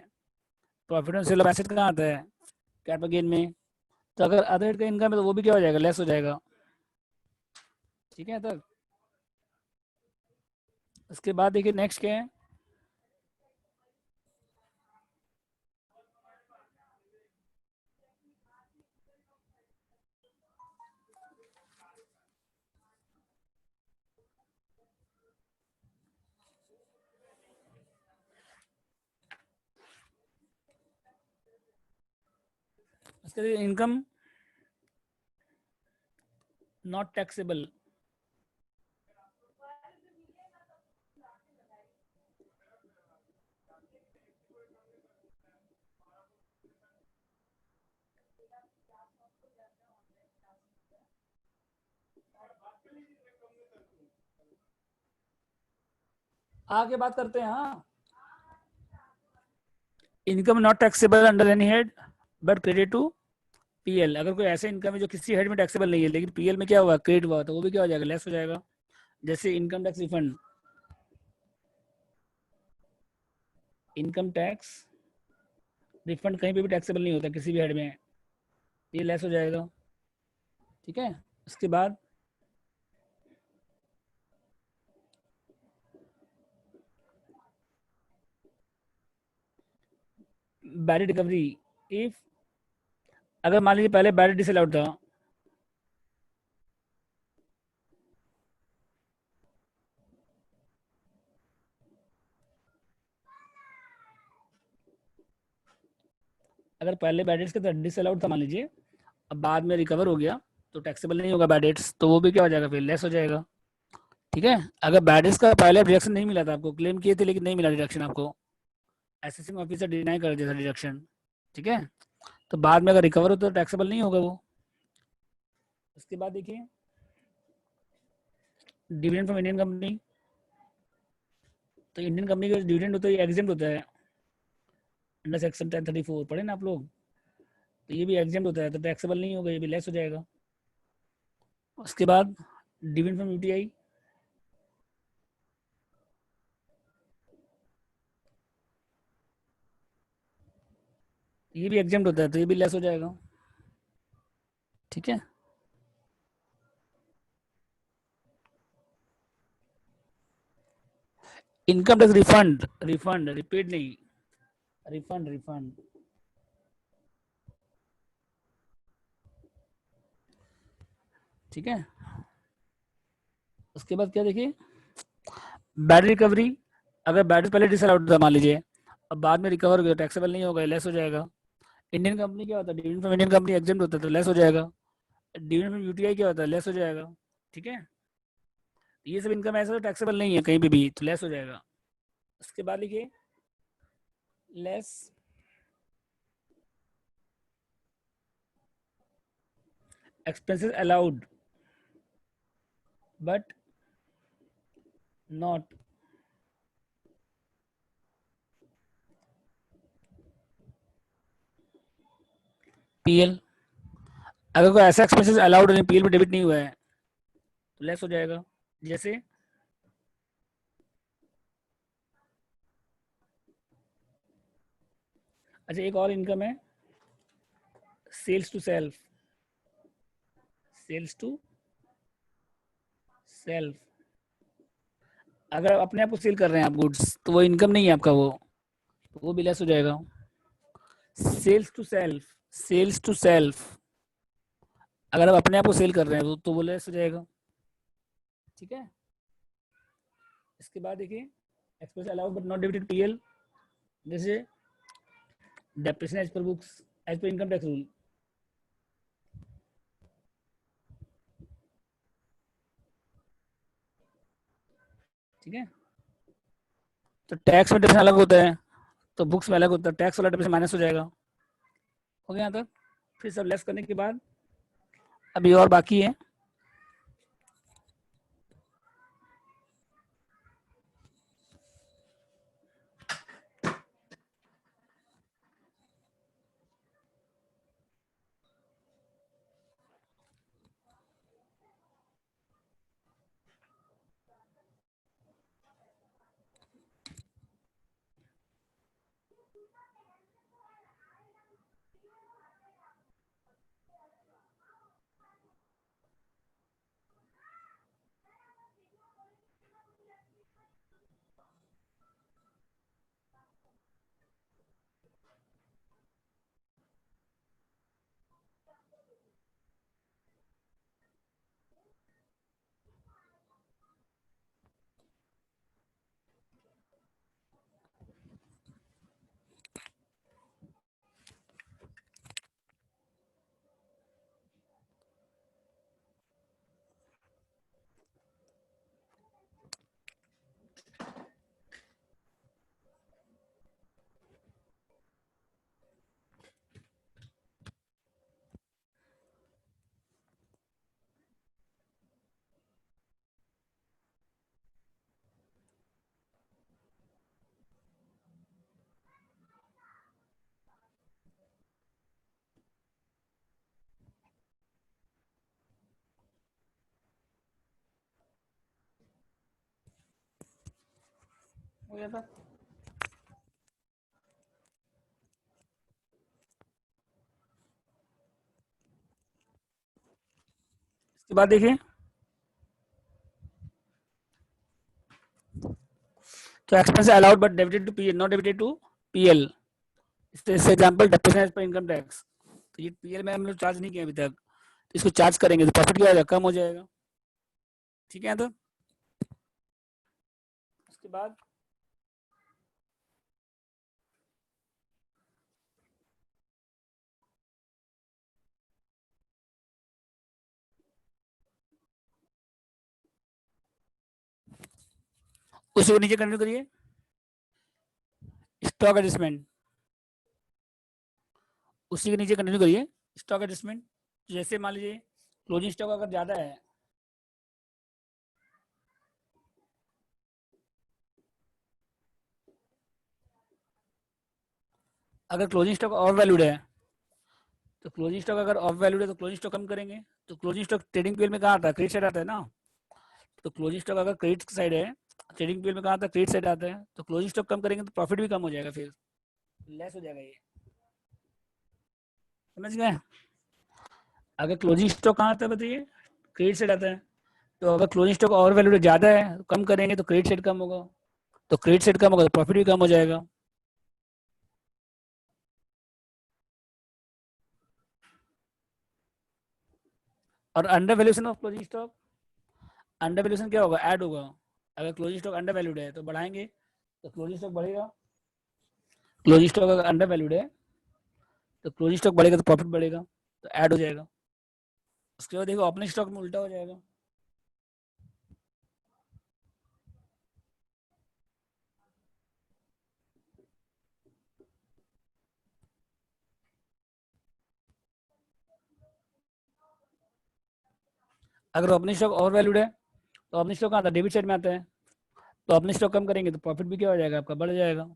profit on sale of asset कहाँ आता है, कैपिटल गेन में। तो अगर अदर हेड का इनकम है तो वो भी क्या हो जाएगा, लेस हो जाएगा, ठीक है। तक उसके बाद देखिए नेक्स्ट क्या है, उसके इनकम नॉट टैक्सेबल, आगे बात करते हैं। हाँ, income not taxable under any head but credit to PL. अगर कोई ऐसे इनकम है जो किसी हेड में टैक्सेबल नहीं है लेकिन पीएल में क्या हुआ, क्रेडिट हुआ, तो वो भी क्या हो जाएगा, लेस हो जाएगा। जैसे income tax refund, income tax refund कहीं पे भी टैक्सेबल नहीं होता किसी भी हेड में, ये लेस हो जाएगा, ठीक है। उसके बाद बैड रिकवरी, इफ अगर मान लीजिए पहले बैड डिसअलाउड था, अगर पहले बैड डेट्स का डिसअलाउड था मान लीजिए, अब बाद में रिकवर हो गया तो टैक्सेबल नहीं होगा बैड डेट्स, तो वो भी क्या हो जाएगा, फिर लेस हो जाएगा, ठीक है। अगर बैड डेट्स का पहले रिडक्शन नहीं मिला था, आपको क्लेम किए थे लेकिन नहीं मिला रिडक्शन आपको, असेसिंग ऑफिसर डिनाई कर देता डिडक्शन, ठीक है। तो बाद में अगर रिकवर हो तो टैक्सेबल नहीं होगा वो। उसके बाद देखिए डिविडेंड फ्रॉम इंडियन कंपनी, तो इंडियन कंपनी का डिविडेंड होता है एग्जेम्प्ट होता है अंडर सेक्शन 1034, पढ़े ना आप लोग। तो ये भी एग्जेम्प्ट होता है तो टैक्सेबल नहीं होगा, ये भी लेस हो जाएगा। उसके बाद डिविडेंड फ्रॉम यूटीआई, ये भी एग्जेम्प्ट होता है तो ये भी लेस हो जाएगा, ठीक है। Income tax refund, refund repeat नहीं, रिफंड रिफंड, ठीक है। उसके बाद क्या देखिए बैटरी रिकवरी, अगर बैटरी पहले डिसअलाउड था मान लीजिए, अब बाद में रिकवर हो गया, टैक्सेबल नहीं होगा, लेस हो जाएगा। इंडियन कंपनी क्या होता है, dividend from Indian company exempt होता है तो लेस हो जाएगा। डिविडेंड फ्रॉम यूटीआई क्या होता है, लेस हो जाएगा, ठीक है। ये सब इनकम ऐसा तो टैक्सेबल नहीं है कहीं भी तो लेस हो जाएगा। उसके बाद लिखिए less expenses allowed but not PL, अगर कोई ऐसा एक्सपेंसेस अलाउड नहीं पीएल में डेबिट नहीं हुआ है तो लेस हो जाएगा। जैसे अच्छा एक और इनकम है sales to self, sales to self, अगर आप अपने आप को सेल कर रहे हैं आप गुड्स तो वो इनकम नहीं है आपका, वो भी लेस हो जाएगा। Sales to self, sales to self, अगर आप अपने आप को सेल कर रहे हैं तो वो लेस हो जाएगा, ठीक है। इसके बाद देखिए expense allowed but not debited PL, जैसे depreciation as per books, as per income tax rule, ठीक है। तो टैक्स में डिफरेंस अलग होता है तो बुक्स में अलग होता है, टैक्स वाला डिफरेंस माइनस हो जाएगा। हो गया यहाँ तक। फिर सब लेस करने के बाद अभी और बाकी है, हो गया था। इसके बाद देखिए तो expense allowed but debited to PL, not debited to PL, इससे example depreciation as per income tax, तो ये पीएल में हम लोग चार्ज नहीं किए अभी तक, तो इसको चार्ज करेंगे तो प्रॉफिट क्या होगा, कम हो जाएगा, ठीक है। तो उसके बाद उसको नीचे कंटिन्यू करिए, स्टॉक एडजस्टमेंट, उसी के नीचे कंटिन्यू करिए। स्टॉक एडजस्टमेंट, जैसे मान लीजिए क्लोजिंग स्टॉक अगर ज़्यादा है, अगर क्लोजिंग स्टॉक ओवर वैल्यूड है, तो क्लोजिंग स्टॉक अगर ओवर वैल्यूड है तो क्लोजिंग स्टॉक कम करेंगे। तो क्लोजिंग स्टॉक ट्रेडिंग पीरियड में कहाँ आता है? क्रेडिट साइड आता है ना। तो क्लोजिंग स्टॉक अगर क्रेडिट साइड है, ट्रेडिंग पीरियड में कहाँ आता है? क्रेडिट साइड आता है। तो क्लोजिंग स्टॉक कम करेंगे तो प्रॉफिट भी कम हो जाएगा, फिर लेस हो जाएगा ये, समझ गए? अगर क्लोजिंग स्टॉक कहाँ आता है बताइए? क्रेडिट साइड आता है। तो अगर क्लोजिंग स्टॉक ओवर वैल्यूड ज़्यादा है तो कम करेंगे तो क्रेडिट साइड कम होगा, तो क्रेडिट साइड कम होगा तो प्रॉफिट भी कम हो जाएगा। और under valuation of closing stock, under valuation क्या होगा? ऐड होगा। अगर क्लोजिंग स्टॉक अंडर वैल्यूड है तो बढ़ाएंगे तो क्लोजिंग स्टॉक बढ़ेगा। क्लोजिंग स्टॉक अगर अंडर वैल्यूड है तो क्लोजिंग स्टॉक बढ़ेगा तो प्रॉफिट बढ़ेगा, तो ऐड हो जाएगा। उसके बाद देखो ओपनिंग स्टॉक में उल्टा हो जाएगा। अगर ओपनिंग स्टॉक ओवर वैल्यूड है तो ओपनिंग स्टॉक आता है? डेबिट साइड में आता है। तो ओपनिंग स्टॉक कम करेंगे तो प्रॉफिट भी क्या हो जाएगा? आपका बढ़ जाएगा।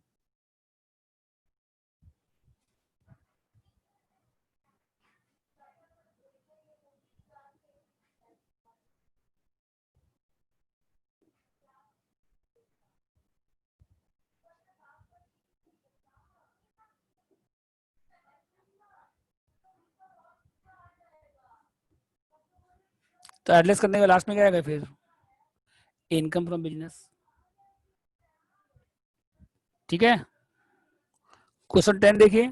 तो एडलेस करने का लास्ट में क्या आएगा फिर? Income from business. ठीक है, क्वेश्चन 10 देखिए।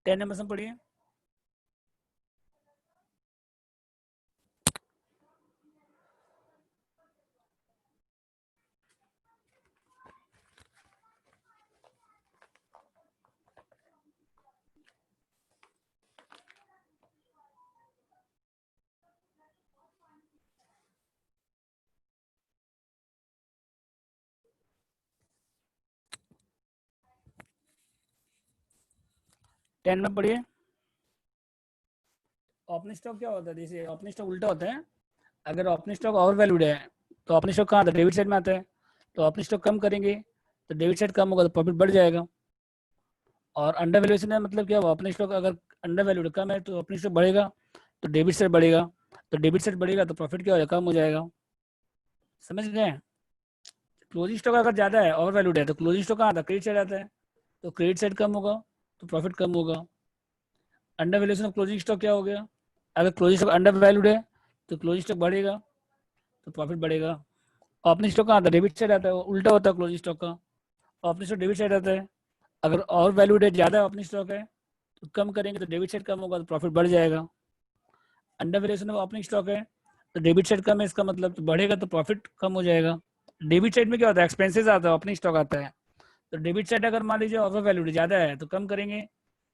टेन नंबर से पढ़िए। टेन में पढ़िए। ओपनिंग स्टॉक क्या होता है? जैसे ओपनिंग स्टॉक उल्टा होता है। अगर ओपनिंग स्टॉक ओवर वैल्यूड है तो ओपनिंग स्टॉक कहाँ आता है? डेबिट साइड में आता है। तो ओपनिंग स्टॉक कम करेंगे तो डेबिट साइड कम होगा तो प्रॉफिट बढ़ जाएगा। और अंडर वैल्यूएशन है मतलब क्या हुआ? ओपनिंग स्टॉक अगर अंडर वैल्यूड कम है तो ओपनिंग स्टॉक बढ़ेगा, तो डेबिट साइड बढ़ेगा। तो डेबिट साइड बढ़ेगा तो प्रॉफिट क्या हो जाएगा? कम हो जाएगा। समझ गए? क्लोजिंग स्टॉक अगर ज़्यादा है, ओवर वैल्यूड है, तो क्लोजिंग स्टॉक कहाँ आता है? क्रेडिट साइड आता है। तो क्रेडिट साइड कम होगा तो प्रॉफिट कम होगा। Under valuation of closing stock क्या हो गया? अगर क्लोजिंग स्टॉक अंडर वैल्यूड है तो क्लोजिंग स्टॉक बढ़ेगा तो प्रॉफिट बढ़ेगा। ओपनिंग स्टॉक कहाँ आता है? डेबिट साइड आता है, वो उल्टा होता है क्लोजिंग स्टॉक का। ओपनिंग स्टॉक डेबिट साइड आता है। अगर और वैल्यूड है, ज़्यादा ओपनिंग स्टॉक है, तो कम करेंगे तो डेबिट साइड कम होगा तो प्रॉफिट बढ़ जाएगा। Under valuation of opening stock है तो डेबिट साइड कम है, इसका मतलब तो बढ़ेगा तो प्रॉफिट कम हो जाएगा। डेबिट साइड में क्या होता है? एक्सपेंसेस आता है, ओपनिंग स्टॉक आता है। तो डेबिट साइड अगर मान लीजिए ओवर वैल्यूड ज़्यादा है तो कम करेंगे,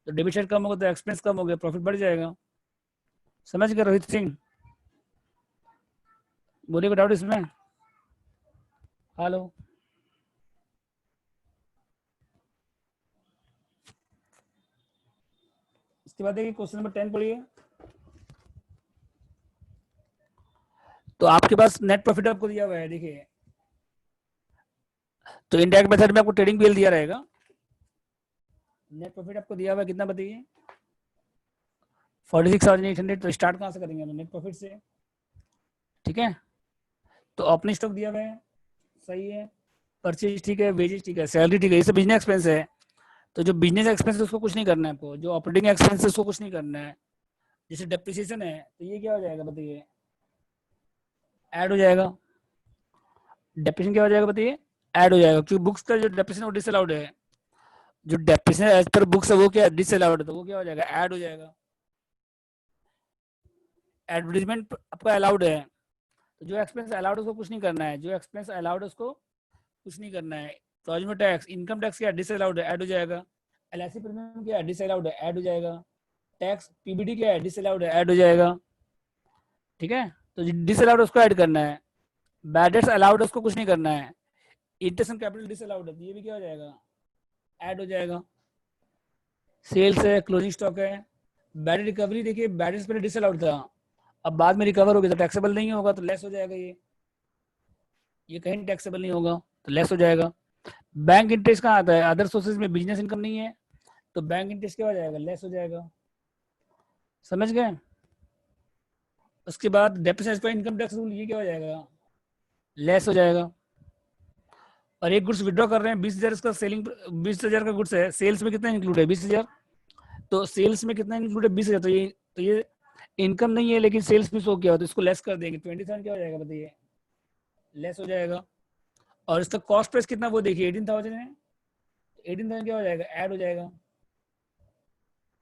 तो डेबिट साइड कम होगा तो एक्सपेंस कम हो गया, प्रॉफिट बढ़ जाएगा। समझ गए रोहित सिंह? बोलिए डाउट इसमें। हेलो। इसके बाद देखिए क्वेश्चन नंबर 10 पढ़िए। तो आपके पास नेट प्रॉफिट आपको दिया हुआ है, देखिए। तो इंडायरेक्ट मेथड में आपको ट्रेडिंग बिल दिया रहेगा। नेट प्रॉफिट आपको दिया हुआ है कितना बताइए? 46,800। तो स्टार्ट कहाँ से करेंगे हम? नेट प्रॉफिट से। ठीक है, तो ओपनिंग स्टॉक दिया हुआ है, सही है। परचेज ठीक है, वेजेस ठीक है, सैलरी ठीक है, ये सब बिजनेस एक्सपेंस है। तो जो बिजनेस एक्सपेंस है उसको कुछ नहीं करना है आपको, जो ऑपरेटिंग एक्सपेंस है उसको कुछ नहीं करना है। जैसे डेप्रिसिएशन है तो ये क्या हो जाएगा बताइए? ऐड हो जाएगा। डेप्रिसिएशन क्या हो जाएगा बताइए? ऐड हो जाएगा, क्योंकि बुक्स का जो डेप्रिसिएशन वो डिसअलाउड है। जो डेप्रिसिएशन एज पर बुक्स है वो क्या डिसअलाउड है, तो वो क्या हो जाएगा? ऐड हो जाएगा। एडवर्टीजमेंट आपका अलाउड है, तो जो एक्सपेंस अलाउड है उसको कुछ नहीं करना है, जो एक्सपेंस अलाउड है उसको कुछ नहीं करना है। प्रोविजनल टैक्स, इनकम टैक्स क्या डिसअलाउड है, ऐड हो जाएगा। एलआईसी प्रीमियम क्या डिसअलाउड है, ऐड हो जाएगा। टैक्स पीबीडी क्या है डिसअलाउड है, ऐड हो जाएगा। ठीक है, तो डिसअलाउड उसको ऐड करना है, बैड डेट्स अलाउड उसको कुछ नहीं करना है, इंटरेस्ट एंड कैपिटल डिसअलाउड है, ये भी क्या हो जाएगा, ऐड हो जाएगा। सेल्स है, क्लोजिंग स्टॉक है, बैड रिकवरी, देखिए बैड डेट्स पहले डिसअलाउड था, अब बाद में रिकवर हो गया तो टैक्सेबल नहीं होगा, तो लेस हो जाएगा, ये कहीं टैक्सेबल नहीं होगा तो लेस हो जाएगा। बैंक इंटरेस्ट कहाँ आता है, अदर सोर्सेज में बिजनेस इनकम नहीं है, तो बैंक इंटरेस्ट क्या हो जाएगा, लेस हो जाएगा, समझ गए। उसके बाद डेप्रिसिएशन पर इनकम टैक्स रूल, ये क्या हो जाएगा, लेस हो जाएगा। और एक गुड्स विड्रॉ कर रहे हैं 20,000, इसका सेलिंग 20,000 का गुड्स है, सेल्स में कितना इंक्लूड है 20,000, तो सेल्स में कितना इंक्लूड है 20,000, तो ये इनकम नहीं है लेकिन सेल्स भी शो किया हो, तो इसको लेस कर देंगे, 27 क्या हो जाएगा बताइए, लेस हो जाएगा। और इसका कॉस्ट प्राइस कितना वो देखिए 18,000 है, 18,000 क्या हो जाएगा, ऐड हो जाएगा।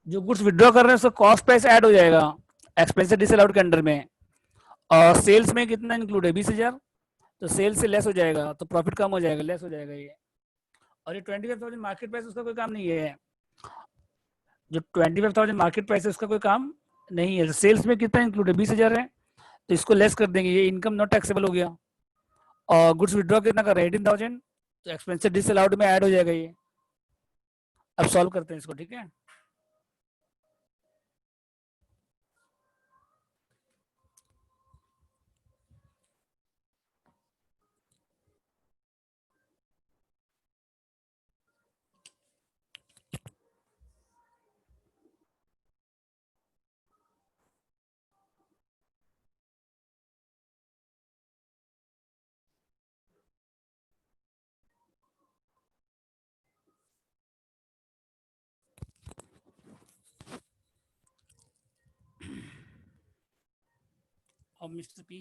जो गुड्स विड्रॉ कर रहे हैं उसका कॉस्ट प्राइस ऐड हो जाएगा एक्सपेंसेस डिसअलाउड के अंडर में, और सेल्स में कितना इंक्लूड है 20,000, तो सेल्स से लेस हो जाएगा, तो प्रॉफिट कम हो जाएगा, लेस हो जाएगा ये। और ये 25,000 मार्केट प्राइस, उसका कोई काम नहीं है, जो 25,000 मार्केट प्राइस है उसका कोई काम नहीं है। सेल्स में कितना इंक्लूड है 20,000 है, तो इसको लेस कर देंगे, ये इनकम नॉट टैक्सेबल हो गया। और गुड्स विड्रॉ कितना कर रहे हैं 18,000, तो एक्सपेंसेस डिसअलाउड में ऐड हो जाएगा ये। अब सॉल्व करते हैं इसको, ठीक है। और मिस्टर पी,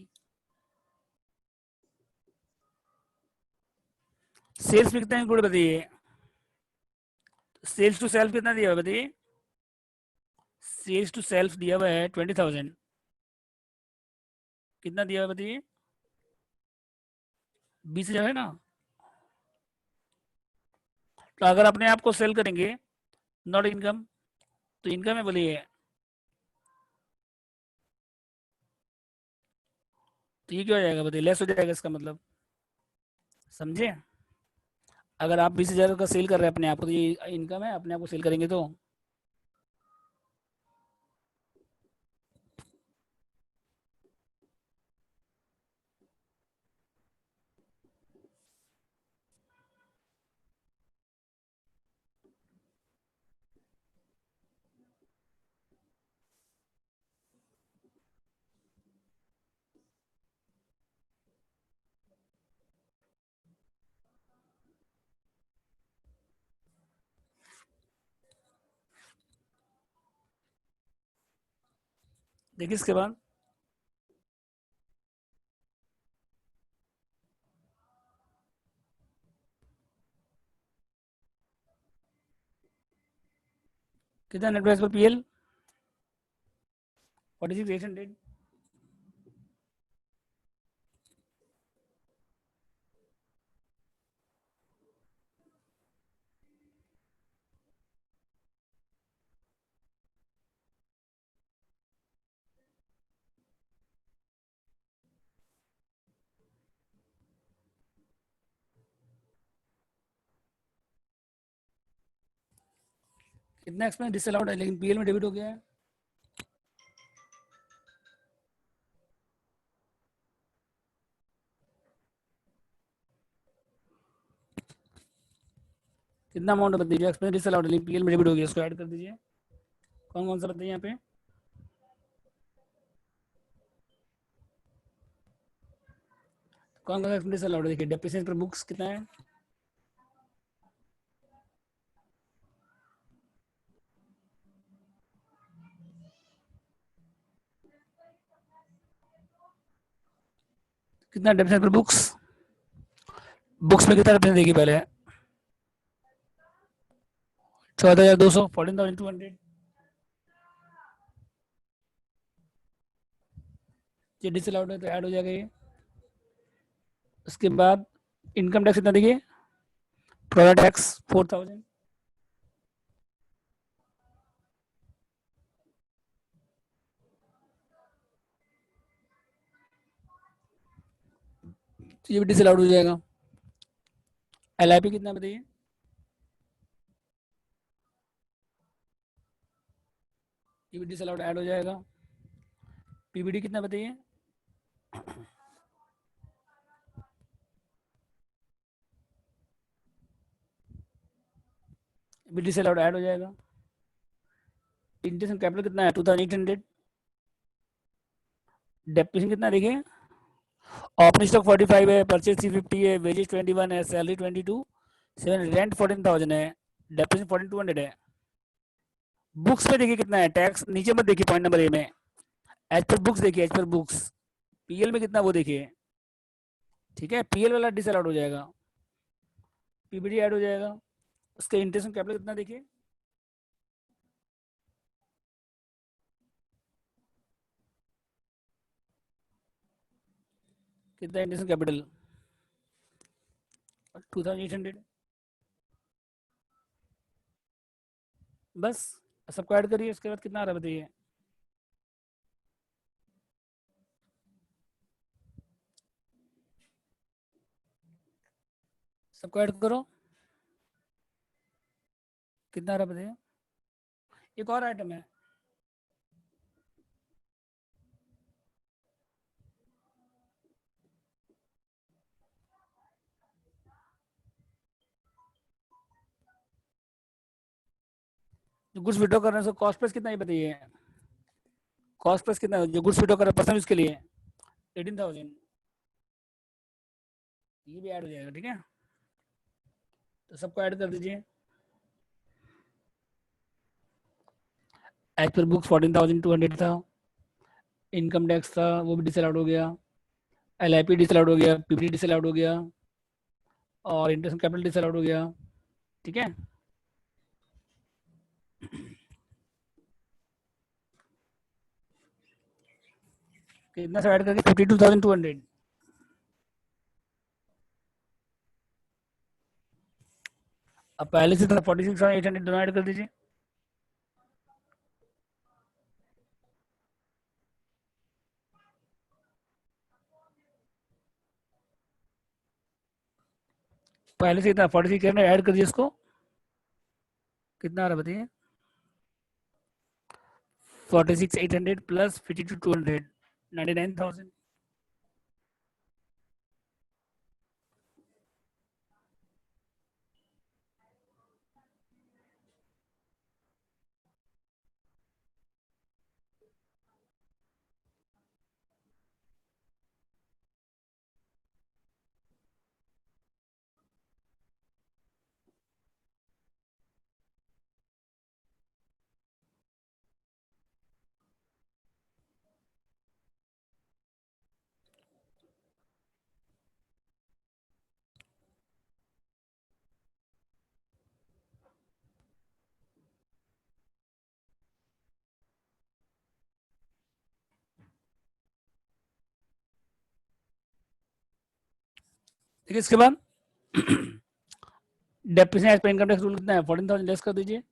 सेल्स में कितना इंक्लूड बताइए, सेल्स टू सेल्फ कितना दिया हुआ बताइए, सेल्स टू सेल्फ दिया हुआ है 20,000, कितना दिया हुआ बताइए, 20,000 है ना। तो अगर अपने आप को सेल करेंगे नॉट इनकम, तो इनकम है बोलिए, तो ये क्या हो जाएगा बताइए, लेस हो जाएगा इसका मतलब, समझे। अगर आप 20,000 का सेल कर रहे हैं अपने आप को, तो ये इनकम है, अपने आप को सेल करेंगे तो। देखिए इसके बाद कितना नेट प्राइस पर पीएल 46 एक्शन डेट, कितना एक्सपेंस डिसअलाउड है लेकिन पीएल में डेबिट हो गया है, कितना अमाउंट बता दीजिए, एक्सपेंस डिसअलाउड है लेकिन पीएल में डेबिट हो गया, इसको ऐड कर दीजिए। कौन कौन सा बताइए यहाँ पे, कौन कौन सा एक्सपेंस डिसअलाउड है, देखिए डेप्रिसिएशन पर बुक्स कितना है, कितना डेप्रिसिएशन पर बुक्स, बुक्स में कितना डेप्रिसिएशन देखिए पहले, 14,200, 14,200, ये डिसअलाउड है तो ऐड हो जाएगा ये। उसके बाद इनकम टैक्स कितना देखिए, प्रोडक्ट टैक्स 4,000, तो ये भी डिसअलाउड हो जाएगा। LIP कितना बताइए? ये भी डिसअलाउड ऐड हो जाएगा। PBD कितना बताइए? भी डिसअलाउड ऐड हो जाएगा। इंटेंशन कैपिटल कितना है? 2800। डेप्रिसिएशन कितना है देखिए? ओपनिंग स्टॉक 45 है, परचेज 350 है, वेजेस 21 है, सैलरी 22, 7 रेंट 14,000 है, डेप्रिसिएशन 4200 है। बुक्स में देखिए कितना है? टैक्स नीचे मत देखिए, पॉइंट नंबर ए में एज पर बुक्स देखिए, एज पर बुक्स पीएल में कितना वो देखिए। ठीक है, पीएल वाला डिसअलाउड हो जाएगा, पीबीडी ऐड हो जाएगा। उसके इंटरेस्ट कैपिटल कितना देखिए? कितना इंटरेस्ट कैपिटल? 2800। बस सबको ऐड करिए, उसके बाद कितना आ रहा है बताइए? सबको ऐड करो, कितना आ रहा है बताइए? एक और आइटम है, जो गुड्स विड्रॉ कर रहे हैं, कॉस्ट प्राइस कितना है बताइए? कॉस्ट प्राइस कितना है जो गुड्स विड्रॉ कर रहे हैं पर्सनल यूज के लिए? 18,000। ये भी ऐड हो जाएगा। ठीक है, तो सबको ऐड कर दीजिए। एज पर बुक्स 14,200 था। इनकम टैक्स था, वो भी डिसअलाउड हो गया। LIP डिसअलाउड हो गया, PBD डिसअलाउड हो गया, और इंटरेस्ट कैपिटल डिसअलाउड हो गया। ठीक है, कितना सब ऐड करके 52,200। अब पहले से था 46,800, दोनों ऐड कर दीजिए। पहले से था 46 ऐड कर दीजिए इसको, कितना आ रहा है बताइए? 46,800 प्लस 52,200, 99,000। देखिए इसके बाद depreciation as per income tax rule कितना है? 14,000 लेस कर दीजिए।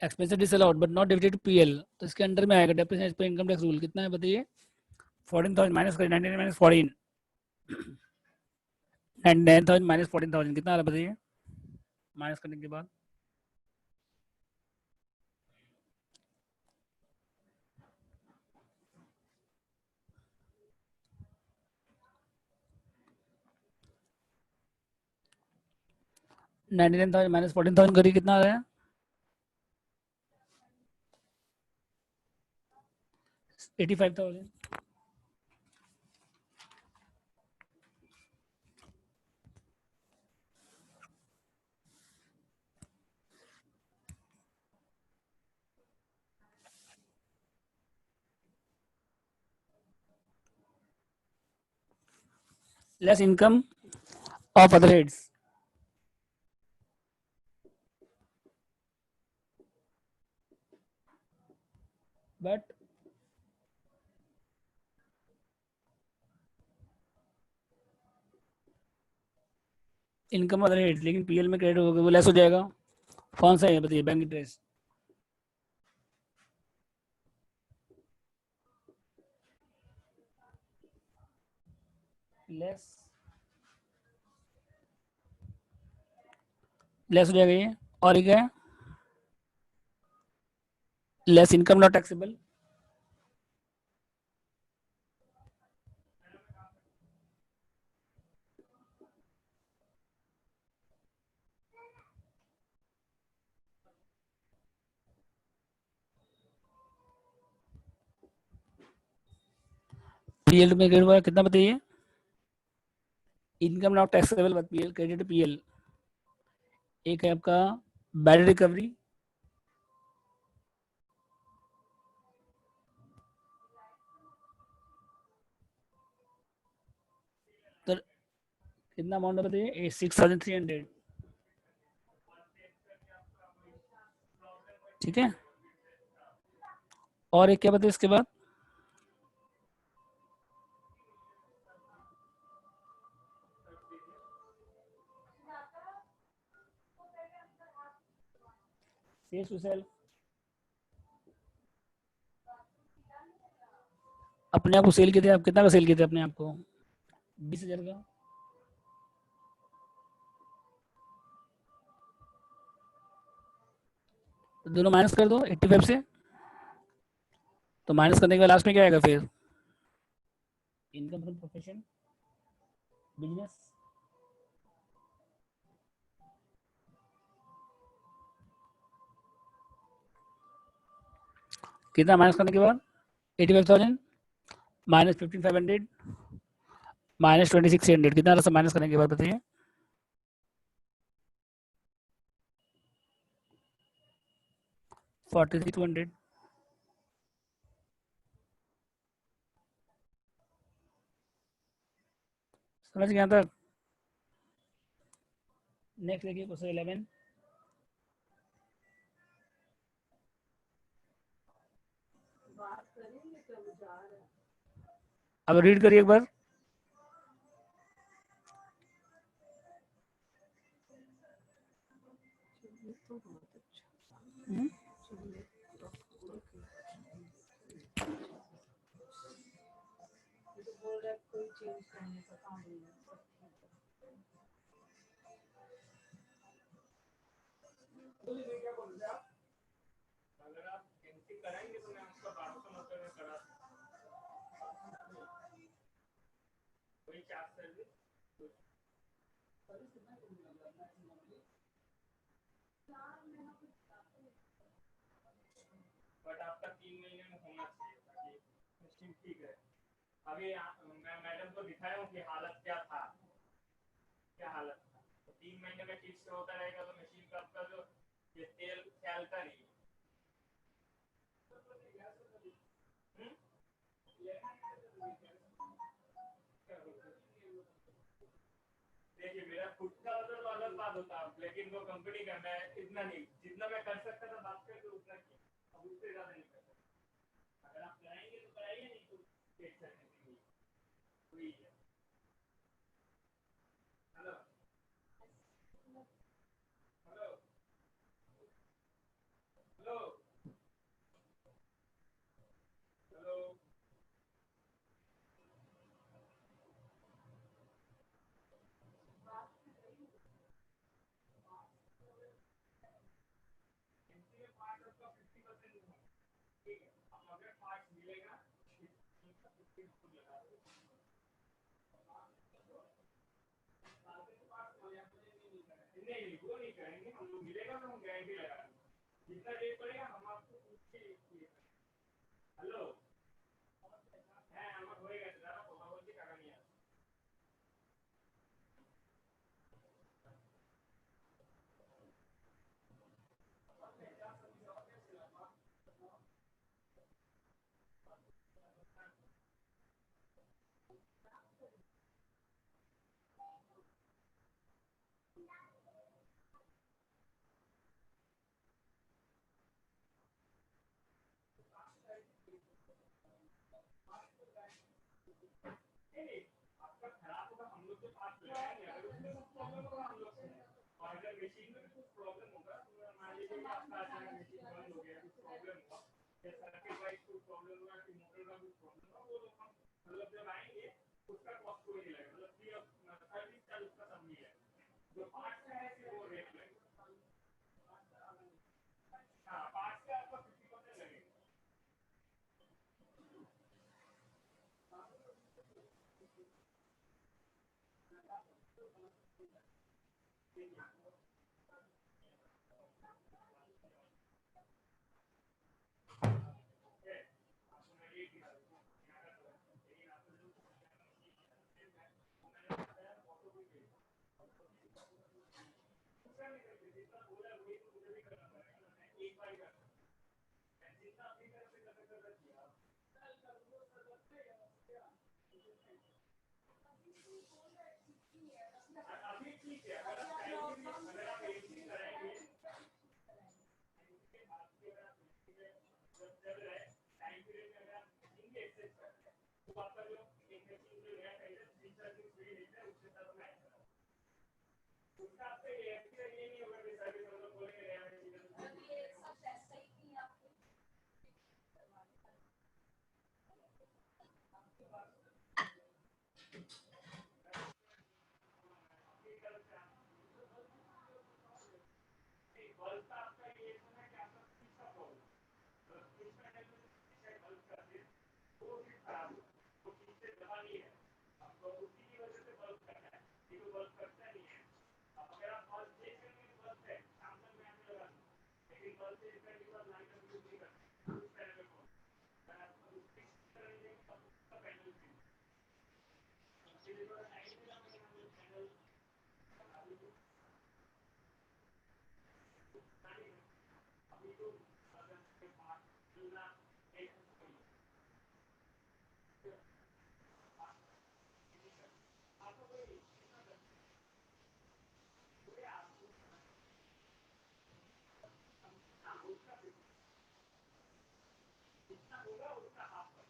Expenses disallowed but not debited to PL, तो इसके अंडर में आएगा depreciation as per income tax rule कितना है बताइए? 14,000 माइनस करिए, 99 माइनस 14, 99,000 माइनस 14,000 कितना आ रहा है बताइए? माइनस करने के बाद 99,000 माइनस 14,000 करिए, कितना आ रहा है? 85,000। Less income of other heads, but income other heads, लेकिन PL में क्रेडिट होगा, वो लेस हो जाएगा। कौन सा है बताइए? Bank interest. लेस लेस हो जाएगा ये। और ये क्या है? Less income not taxable. PL में क्रेडिट हुआ कितना बताइए? Income not taxable PL credit PL. एक है आपका बैड रिकवरी, तो कितना अमाउंट बताइए? 6300। ठीक है। और एक क्या बताइए इसके बाद? सेल्स टू सेल्फ, अपने आप को सेल किए थे आप? कितना का सेल किए थे अपने आप को? 20,000 का। तो दोनों माइनस कर दो 85 से। तो माइनस करने के बाद लास्ट में क्या आएगा फिर? Income from profession, business. कितना माइनस करने के बाद? 85,000 माइनस 15,500 माइनस 26,100। कितना रहा माइनस करने के बाद बताइए? 43,200। समझ गया तक? नेक्स्ट देखिए क्वेश्चन 11। अब रीड करिए एक बार।
अगर आप एंट्री कराएंगे तो मैं आपका 1290 में करा वही चार्ज सर्विस। बट आपका 3 महीने में होना चाहिए ताकि मशीन ठीक है। अभी मैं मैडम को दिखाया हूँ कि हालत क्या था, क्या हालत था। तो 3 महीने में ठीक से होता रहेगा तो मशीन का आपका जो ये तेल फैलता नहीं। देखिए मेरा खुद का होता तो अलग बात होता, लेकिन वो कंपनी का, मैं इतना नहीं, जितना मैं कर सकता था बात करके उतना किया, अब उससे ज्यादा नहीं कर सकता। अगर आप कराएंगे तो कराइए, नहीं तो देख सकते हैं। वही है। Hello hello hello hello. अगर पार्ट मिलेगा नहीं, वो नहीं करेंगे हम लोग, मिलेगा तो हम गारंटी लगा देंगे। जितना रेट पड़ेगा हम आपको पूछ के हेलो হ্যাঁ আমার হয়ে গেছে, দাঁড়া কথা বলছি, টাকা নিয়ে আসো। आपका खराब होगा हम लोग के पास ले आएंगे, अगर उसमें कुछ प्रॉब्लम होगा हम लोग से, और अगर मशीन में कुछ प्रॉब्लम होगा तो मान लीजिए कि आपका अचानक मशीन बंद हो गया, कुछ प्रॉब्लम हुआ या सर्किट वाइज कुछ प्रॉब्लम हुआ कि मोटर का कुछ प्रॉब्लम हुआ, वो लोग हम मतलब जब आएंगे उसका कॉस्ट कोई नहीं लगेगा। जो पार्ट का है वो रेट लगेगा। हाँ, पार्ट का आपका 50% लगेगा। अभी ठीक है, अगर आप एक ही कराएंगे चल रहा है टाइम पीरियड में, अगर आप देखेंगे एक्सेस करते हैं तो आपका जो इन्वेस्टिंग जो रेट है 3 सर्विस फ्री लेते हैं, उसके साथ मैच करा उसका आपसे एएफसी का ये नहीं होगा कि सर्विस हम लोग बोलेंगे बल्ब का आपका ये सुना है कि आपका स्विच का प्रॉब्लम, स्विच पैनल में बल्ब का फिर वो फिर खराब हुआ, वो ठीक से दबा नहीं है, अब उसी की वजह से बल्ब करता है, ये तो बल्ब करता नहीं है। अब अगर आप बल्ब चेक करेंगे तो बल्ब है, शाम तक मैं आने लगा दूँ, लेकिन बल्ब चेक करने के बाद लाइट अभी यूज नहीं करते उस पैनल में कौन अगर आप फिक्स करेंगे तब उसका पैनल फिक्स इसलिए थोड़ा टाइम मिला मैंने हमें पैनल अभी तो अभी तो अगर के पास मिलना एक आपको कोई उसका जितना होगा उसका हाफ कर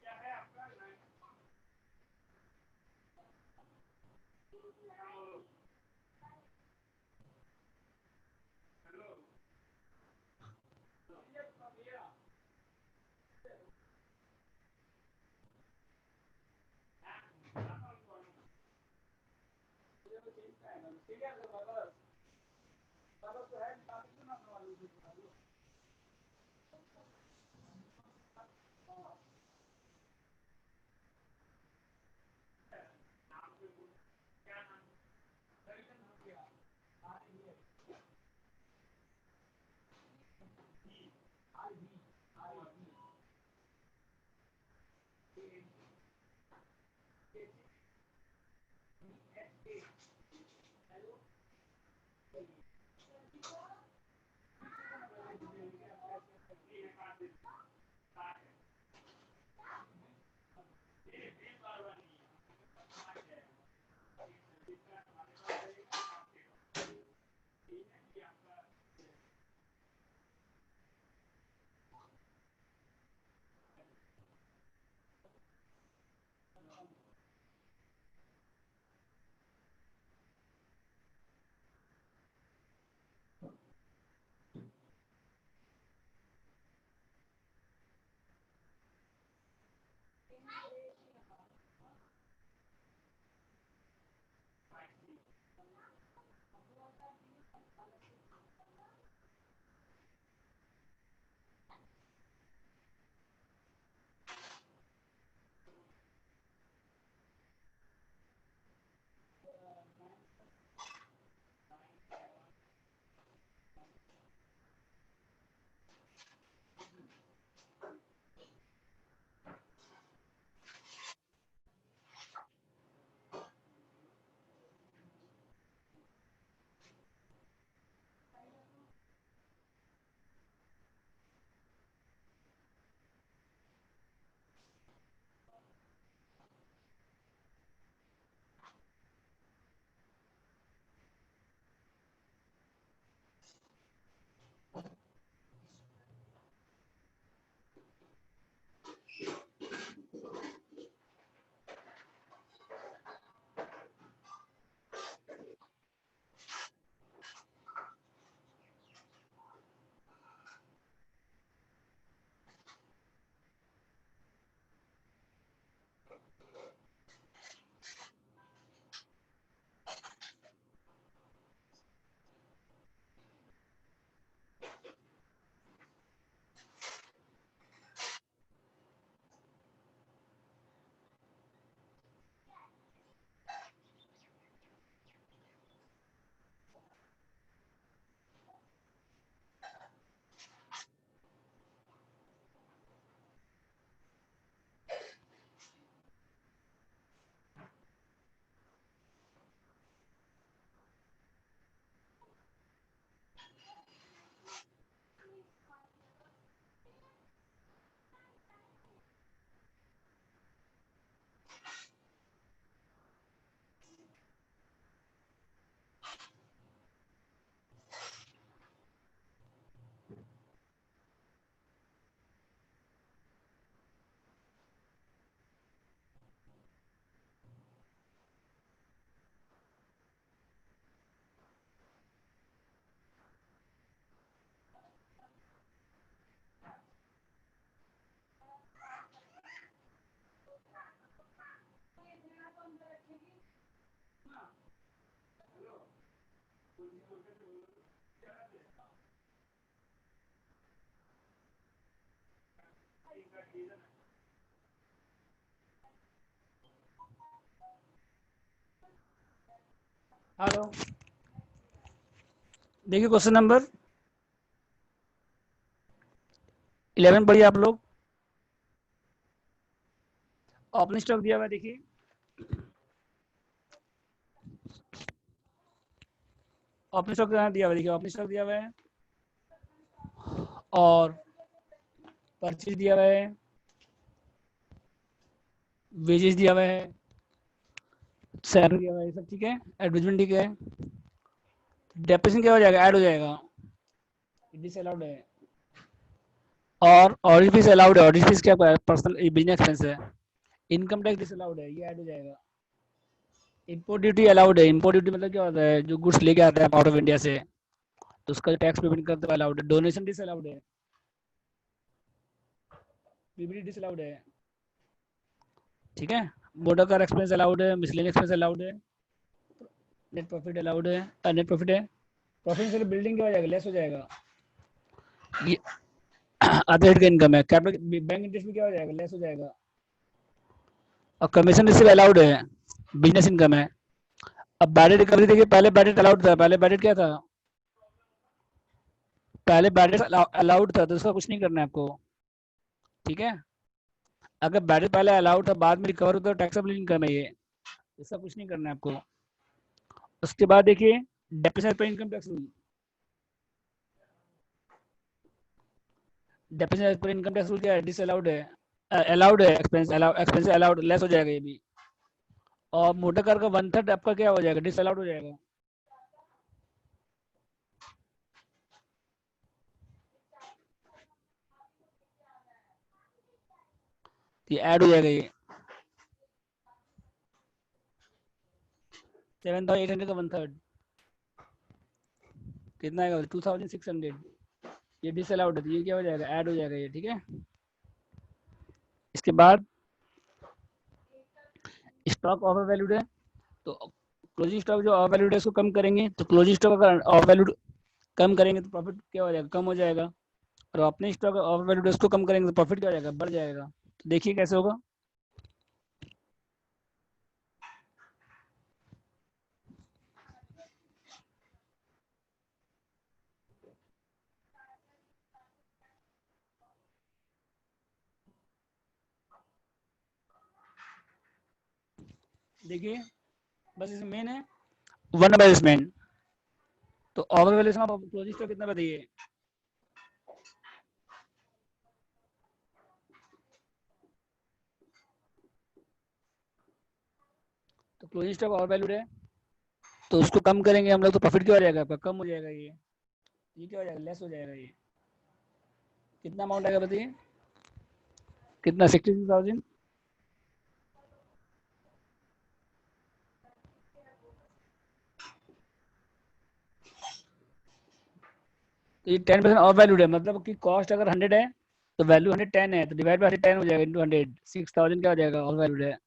क्या है आपका हेलो क्या नाम
हेलो, देखिए क्वेश्चन नंबर 11 पढ़िए आप लोग। ओपनिंग स्टॉक दिया हुआ है, देखिए ओपनिंग स्टॉक दिया हुआ है, देखिए ओपनिंग स्टॉक दिया हुआ है और परचेज दिया हुआ है, वेजेस दिया हुआ है, सैलरी दिया हुआ है, सब ठीक है, एडवर्टाइजमेंट ठीक है। डेप्रिसिएशन क्या हो जाएगा, ऐड हो जाएगा, डिस अलाउड है। और ऑडिट फीस अलाउड है, ऑडिट फीस क्या पर्सनल बिजनेस एक्सपेंस है। इनकम टैक्स डिस अलाउड है, ये ऐड हो जाएगा। इम्पोर्ट ड्यूटी अलाउड है, इम्पोर्ट ड्यूटी मतलब क्या होता है, जो गुड्स लेके आते हैं आउट ऑफ इंडिया से तो उसका टैक्स पेमेंट करते हुए अलाउड है। डोनेशन डिस अलाउड है, पीबीडी डिस अलाउड है, ठीक है। मोटर कार एक्सपेंस अलाउड है, मिसलेनियस एक्सपेंस अलाउड है, नेट प्रॉफिट अलाउड है, नेट प्रॉफिट है। प्रॉफिट से बिल्डिंग क्या हो जाएगा, लेस हो जाएगा, ये अदर हेड का इनकम है। कैपिटल बैंक इंटरेस्ट में क्या हो जाएगा, लेस हो जाएगा। और कमीशन रिसीव अलाउड है, बिजनेस इनकम है। अब बैडेड रिकवरी देखिए, पहले बैडेड अलाउड था, पहले बैडेड क्या था, पहले बैडेड अलाउड था तो उसका कुछ नहीं करना है आपको, ठीक है। अगर बैडेड पहले अलाउड था बाद में रिकवर होता है तो टैक्सेबल इनकम है ये, इसका कुछ नहीं करना है आपको। उसके बाद देखिए डेप्रिसिएशन पर इनकम टैक्स रूल, डेप्रिसिएशन पर इनकम टैक्स रूल क्या है, डिस अलाउड है, अलाउड है, एक्सपेंस अलाउड, लेस हो जाएगा ये भी। और मोटर कार का 1/3 आपका क्या हो जाएगा, डिस अलाउड हो जाएगा। ये ऐड हो जाएगा, ये 7,800 का 1/3 कितना आएगा, 2,600, ये डिस अलाउड है, तो ये क्या हो जाएगा, ऐड हो जाएगा ये, ठीक है। इसके बाद स्टॉक ओवर वैल्यूड है तो क्लोजिंग स्टॉक जो ओवर वैल्यूड है उसको कम करेंगे, तो क्लोजिंग स्टॉक अगर ओवर वैल्यूड कम करेंगे तो प्रॉफिट क्या हो जाएगा, कम हो जाएगा। और अपने स्टॉक ओवर वैल्यूड उसको कम करेंगे तो प्रॉफिट क्या हो जाएगा, बढ़ जाएगा। तो देखिए कैसे होगा। देखिए बस इसमें मेन है वन बैलेंसमेंट। तो over valuation of closing stock कितना बताइए, तो क्लोजिंग स्टॉक ओवर वैल्यूड है तो उसको कम करेंगे हम लोग तो प्रॉफिट क्या हो जाएगा आपका, कम हो जाएगा ये क्या हो जाएगा, लेस हो जाएगा ये। कितना अमाउंट आएगा बताइए, कितना, 66,000। तो ये 10% ऑफ वैल्यूड है, मतलब कि कॉस्ट अगर 100 है तो वैल्यू 110 है, तो डिवाइड बाई 110 हो जाएगा, इंटू 100, 6,000 क्या हो जाएगा, ऑफ वैल्यूड है।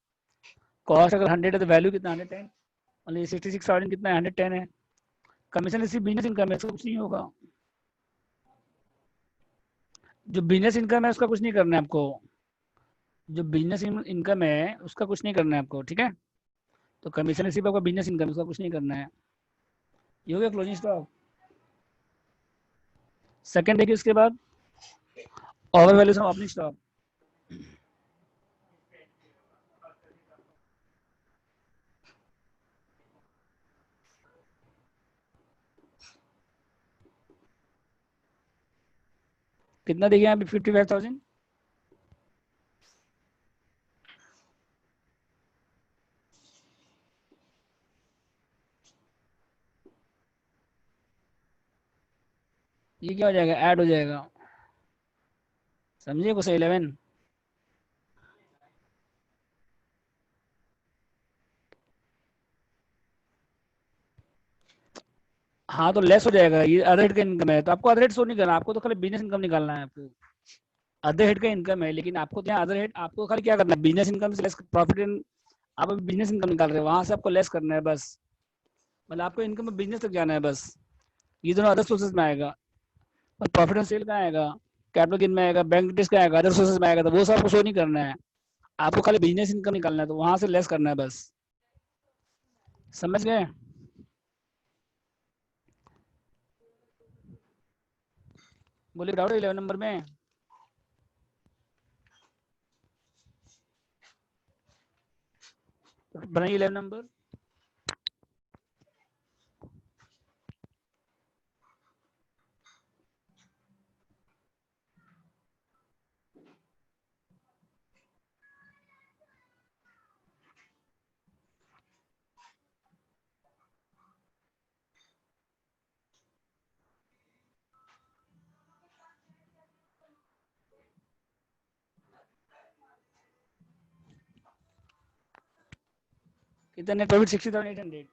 कॉस्ट अगर 100 है तो वैल्यू कितना, 110, और ये 66,000 कितना है, 110 है। कमीशन रिसीव बिजनेस इनकम है, इसका कुछ नहीं होगा। जो बिजनेस इनकम है उसका कुछ नहीं करना है आपको, जो बिजनेस इनकम है उसका कुछ नहीं करना है आपको, ठीक है। तो कमीशन रिसीव आपका बिजनेस इनकम, उसका कुछ नहीं करना है। ये हो गया क्लोजिंग स्टॉक। सेकंड देखिए उसके बाद over valuation of opening stock. कितना देखिए यहाँ पे, 55,000। ये क्या हो जाएगा, ऐड हो जाएगा, समझिए क्वेश्चन 11। हाँ तो लेस हो जाएगा, ये अदर हेड का इनकम है तो आपको अदर हेड शो नहीं करना, आपको तो खाली बिजनेस इनकम निकालना है आपको। अदर हेड का इनकम है लेकिन आपको तो यहाँ अदर हेड, आपको खाली क्या करना है, बिजनेस इनकम से लेस प्रॉफिट इन, आप अभी बिजनेस इनकम निकाल रहे हो वहां से आपको लेस करना है बस। मतलब आपको इनकम बिजनेस तक जाना है बस, ये दोनों अदर सोर्सेज में आएगा। और प्रॉफिट एंड सेल कहाँ आएगा, कैपिटल गेन में आएगा, बैंक डिटेल्स का आएगा, अदर सोर्सेज में आएगा, तो वो सब आपको शो नहीं करना है, आपको खाली बिजनेस इनकम निकालना है, तो वहां से लेस करना है बस। समझ गए? बोलिए डाउट 11 नंबर में। बनाइए 11 नंबर। कितना नेट प्रॉफिट? 60,800।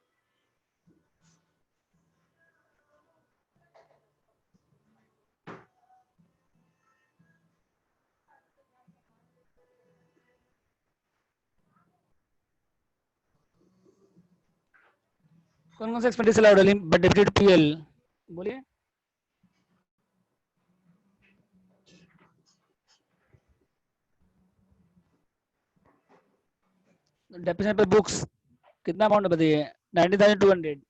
कौन कौन सा एक्सपेंडिचर अलाउड है बट डेबिटेड पीएल? बोलिए। डेप्रिसिएशन पे बुक्स कितना अमाउंट बताइए? 90,200।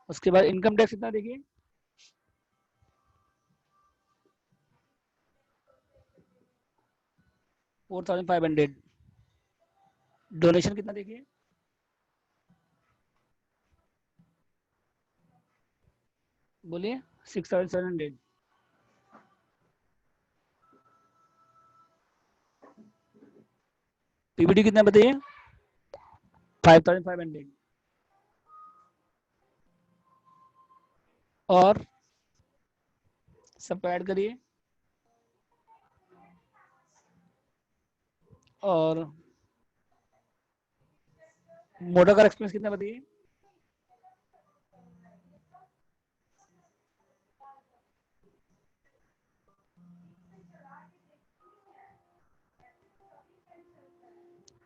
उसके बाद इनकम टैक्स कितना देखिए? 4,500। डोनेशन कितना देखिए? बोलिए। 6,700। पीबीटी कितना बताइए? 5,500। और सबको ऐड करिए। और मोटर कार एक्सपेंस कितना बताइए?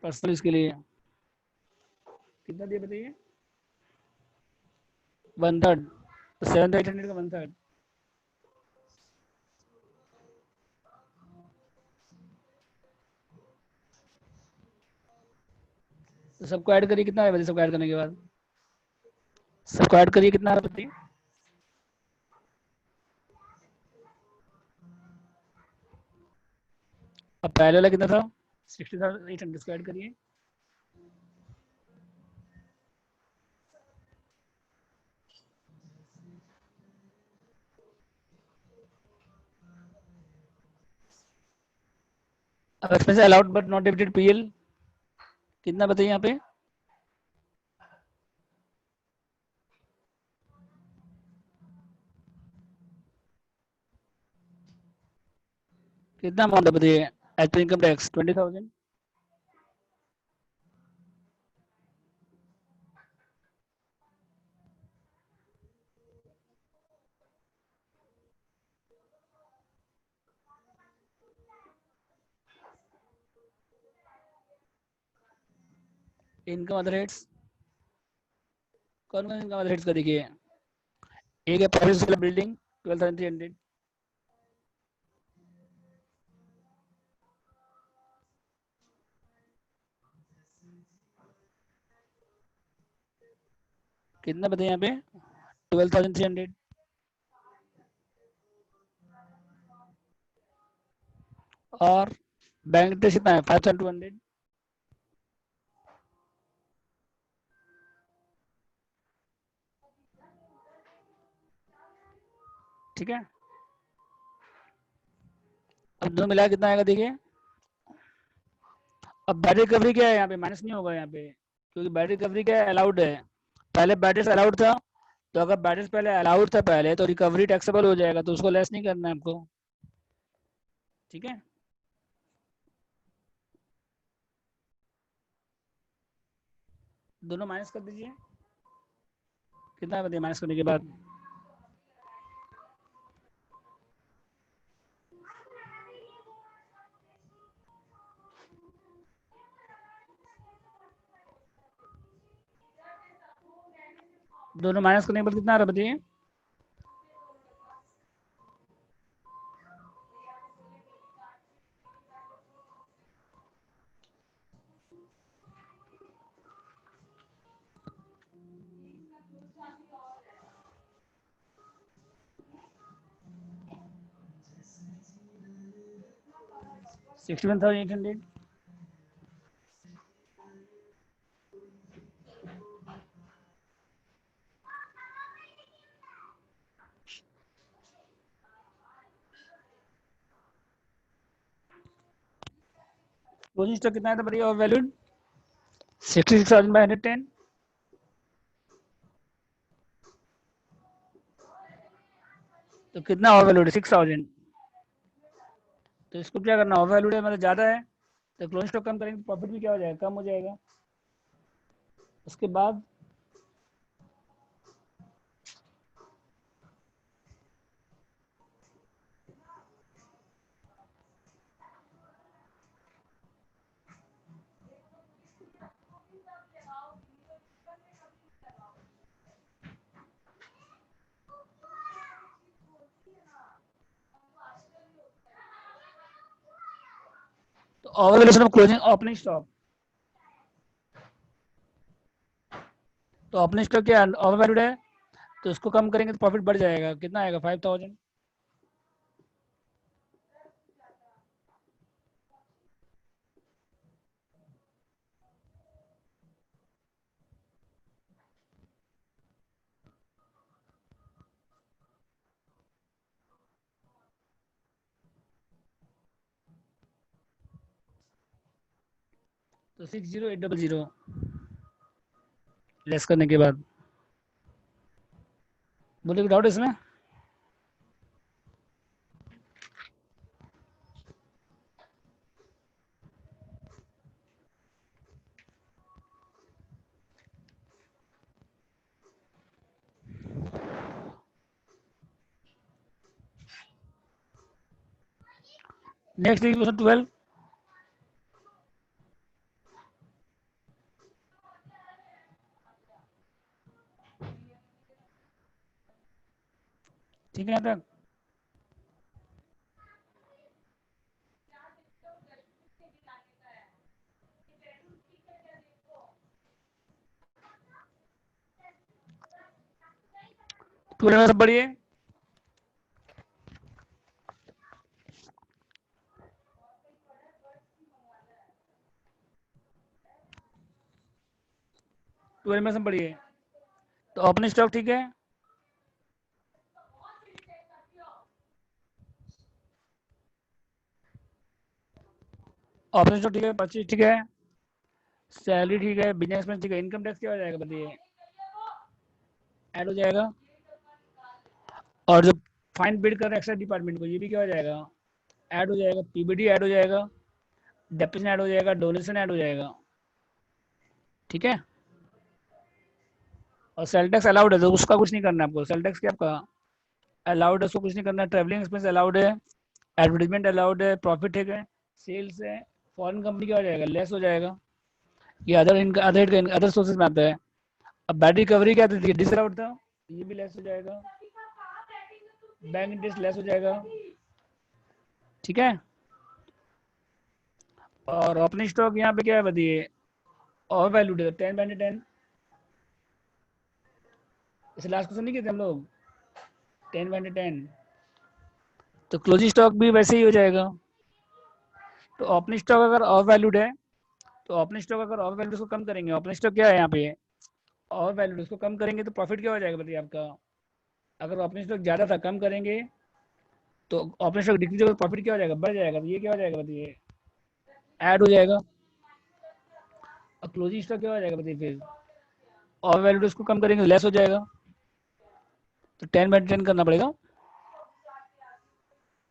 पर्सनल इसके लिए कितना दिए बताइए? 1/3। तो 7,800 का 1/3। तो सबको ऐड करिए, कितना है बताइए? सबको ऐड करने के बाद सबको ऐड करिए, कितना है बताइए? अब पहले वाला कितना था? 60,800 को ऐड करिए। अब expense allowed but not debited PL कितना बताइए यहाँ पे? कितना अमाउंट बताइए? As per income tax 20,000। Income other heads कौन कौन इनकम अदर हेड्स का देखिए? एक है प्रॉफिट बिल्डिंग 12,300। कितना बताइए यहाँ पे? 12,300। और बैंक इंटरेस्ट कितना है? 5,200। ठीक है। अब दोनों मिला कितना आएगा देखिए? अब बैटरी रिकवरी क्या है यहाँ पे? माइनस नहीं होगा यहाँ पे, क्योंकि बैटरी रिकवरी क्या है? अलाउड है। पहले बैटरीज अलाउड था, तो अगर बैटरीज पहले अलाउड था पहले, तो रिकवरी टैक्सेबल हो जाएगा, तो उसको लेस नहीं करना है आपको। ठीक है। दोनों माइनस कर दीजिए। कितना बताइए माइनस करने के बाद? दोनों माइनस करने के बाद कितना आ रहा है बताइए? $61,800। क्लोजिंग स्टॉक कितना है था बताइए? और वैल्यूड 66,110। तो कितना और वैल्यूड है? 6,000। तो इसको क्या करना? और वैल्यूड है मतलब ज़्यादा है, तो क्लोजिंग स्टॉक कम करेंगे, प्रॉफिट भी क्या हो जाएगा? कम हो जाएगा। उसके बाद तो over valuation of closing opening stock. तो ओपनिंग स्टॉक क्या ओवर वैल्यूड है, तो उसको कम करेंगे तो प्रॉफिट बढ़ जाएगा। कितना आएगा? 5,000। तो 60,800 लेस करने के बाद, बोले कोई डाउट इसमें? Next question 12। ठीक है यहाँ तक? पूरे में सब बढ़िए। पूरे में सब बढ़िए। तो ओपनिंग स्टॉक ठीक है, ओपनिंग स्टॉक ठीक है, परचेज ठीक है, सैलरी ठीक है, बिजनेस एक्सपेंस ठीक है। इनकम टैक्स क्या हो जाएगा बताइए? ऐड हो जाएगा। और जो फाइन बिड कर रहे हैं एक्साइज डिपार्टमेंट को, ये भी क्या हो जाएगा? ऐड हो जाएगा। पीबीडी ऐड हो जाएगा, डेप्यूटेशन ऐड हो जाएगा, डोनेशन ऐड हो जाएगा। ठीक है। और सेल टैक्स अलाउड है, तो उसका कुछ नहीं करना है आपको। सेल टैक्स क्या आपका अलाउड है, उसको कुछ नहीं करना है। ट्रैवलिंग एक्सपेंस अलाउड है, एडवर्टीजमेंट अलाउड है, प्रॉफिट ठीक है, सेल्स है, फॉरेन कंपनी क्या हो जाएगा? लेस हो जाएगा। ये अदर सोर्सेज में आता है। अब बैटरी रिकवरी क्या था? डिसअलाउड था, ये भी लेस हो जाएगा। बैंक इंटरेस्ट लेस हो जाएगा। ठीक है। और ओपनिंग स्टॉक यहाँ पे क्या है बताइए? और वैल्यूड है 10/10। इसे लास्ट क्वेश्चन नहीं किए थे हम लोग? 10/10। तो क्लोजिंग स्टॉक भी वैसे ही हो जाएगा। तो ओपनिंग स्टॉक अगर और वैल्यूड है, तो ओपनिंग स्टॉक अगर और वैल्यूड उसको कम करेंगे, ओपनिंग स्टॉक क्या है यहाँ पे? और वैल्यूड, उसको कम करेंगे तो प्रॉफिट क्या हो जाएगा बताइए आपका? अगर ओपनिंग स्टॉक ज़्यादा था, कम करेंगे तो ओपनिंग स्टॉक डिक्रीज होगा, प्रॉफिट क्या हो जाएगा? बढ़ जाएगा। तो ये क्या हो जाएगा बताइए? ऐड हो जाएगा। और क्लोजिंग स्टॉक क्या हो जाएगा बताइए फिर? और वैल्यूड उसको कम करेंगे तो लेस हो जाएगा। तो 10/10 करना पड़ेगा।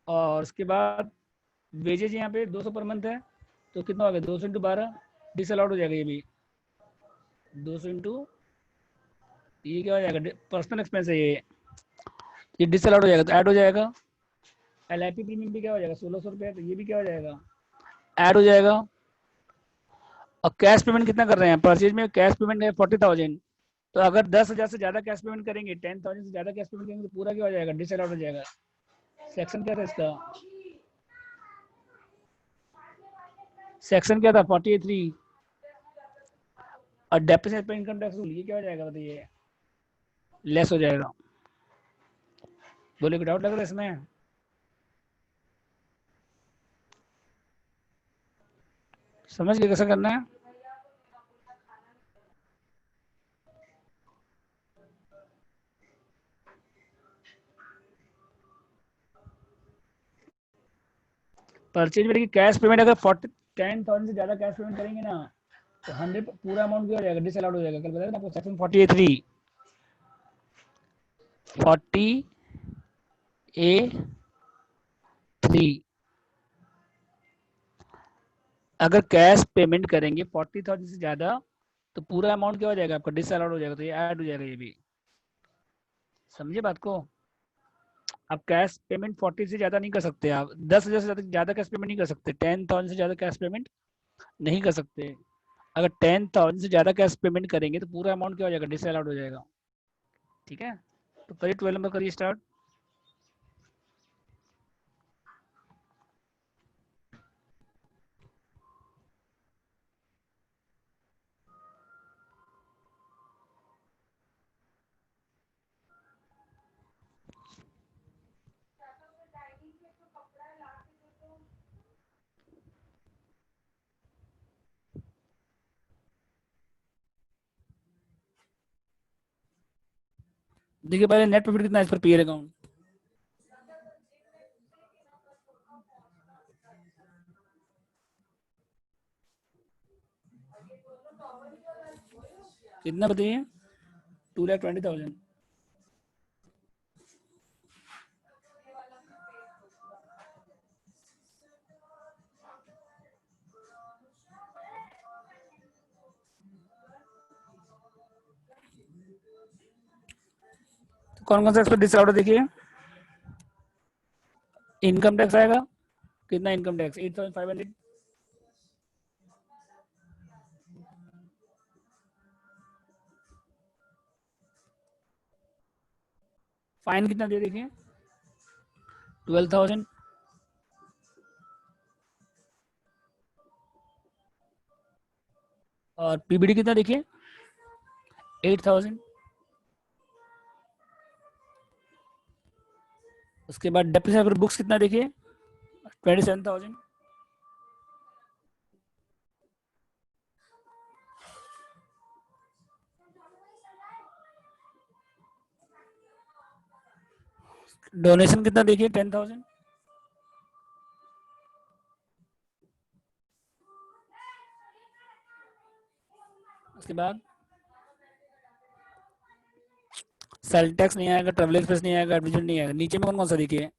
और उसके बाद वेजेज यहाँ पे 200 पर मंथ है, तो कितना हो गया? 200 × 12 डिसअलाउड हो जाएगा। ये भी 200 इंटू, ये क्या हो जाएगा? पर्सनल एक्सपेंस है ये डिसअलाउड हो जाएगा, तो ऐड हो जाएगा। LIP प्रीमियम भी क्या हो जाएगा? 1,600 रुपये, तो ये भी क्या हो जाएगा? ऐड हो जाएगा। और कैश पेमेंट कितना कर रहे हैं? परचेज में कैश पेमेंट है 40,000, तो अगर 10,000 से ज्यादा कैश पेमेंट करेंगे, 10,000 से ज्यादा कैश पेमेंट करेंगे तो पूरा क्या हो जाएगा, डिसअलाउड हो जाएगा। सेक्शन क्या था इसका, सेक्शन क्या था 48(3), और डेप्रिसिएशन पे इनकम टैक्स रूल, ये क्या हो जाएगा बताइए, लेस हो जाएगा। बोले कोई डाउट लग रहा है इसमें? समझ गए कैसे करना है? परचेज में कैश पेमेंट अगर 10,000 से ज्यादा कैश पेमेंट करेंगे ना, तो 100 पूरा अमाउंट क्या हो जाएगा, डिसअलाउड हो जाएगा। कल बताया ना आपको सेक्शन 48(3), 40(a)(3), अगर कैश पेमेंट करेंगे 40,000 से ज्यादा तो पूरा अमाउंट क्या हो जाएगा आपका, डिसअलाउड हो जाएगा। तो ये ऐड हो जाएगा ये भी, समझे बात को। आप कैश पेमेंट 40 से ज्यादा नहीं कर सकते, आप 10,000 से ज्यादा कैश पेमेंट नहीं कर सकते, 10,000 से ज्यादा कैश पेमेंट नहीं कर सकते। अगर 10,000 से ज्यादा कैश पेमेंट करेंगे तो पूरा अमाउंट क्या हो जाएगा, डिसअलाउड हो जाएगा। ठीक है, तो करिए 12 नंबर करिए स्टार्ट। देखिए पहले नेट प्रॉफिट कितना है इस पर, पीयर अकाउंट कितना बताइए, 2,20,000। तो कौन कौन सा इस पर डिसअलाउड देखिए, इनकम टैक्स आएगा, कितना इनकम टैक्स, 8,500। फाइन कितना दे देखिए, 12,000। और पीबीडी कितना देखिए, 8,000। उसके बाद डेप्रिसिएशन बुक्स कितना देखिए, 27,000। डोनेशन कितना देखिए, 10,000। उसके बाद सेल टैक्स नहीं आएगा, ट्रेवल एक्सपेंस नहीं आएगा, एडमिशन नहीं आएगा। नीचे में कौन कौन सा देखिए,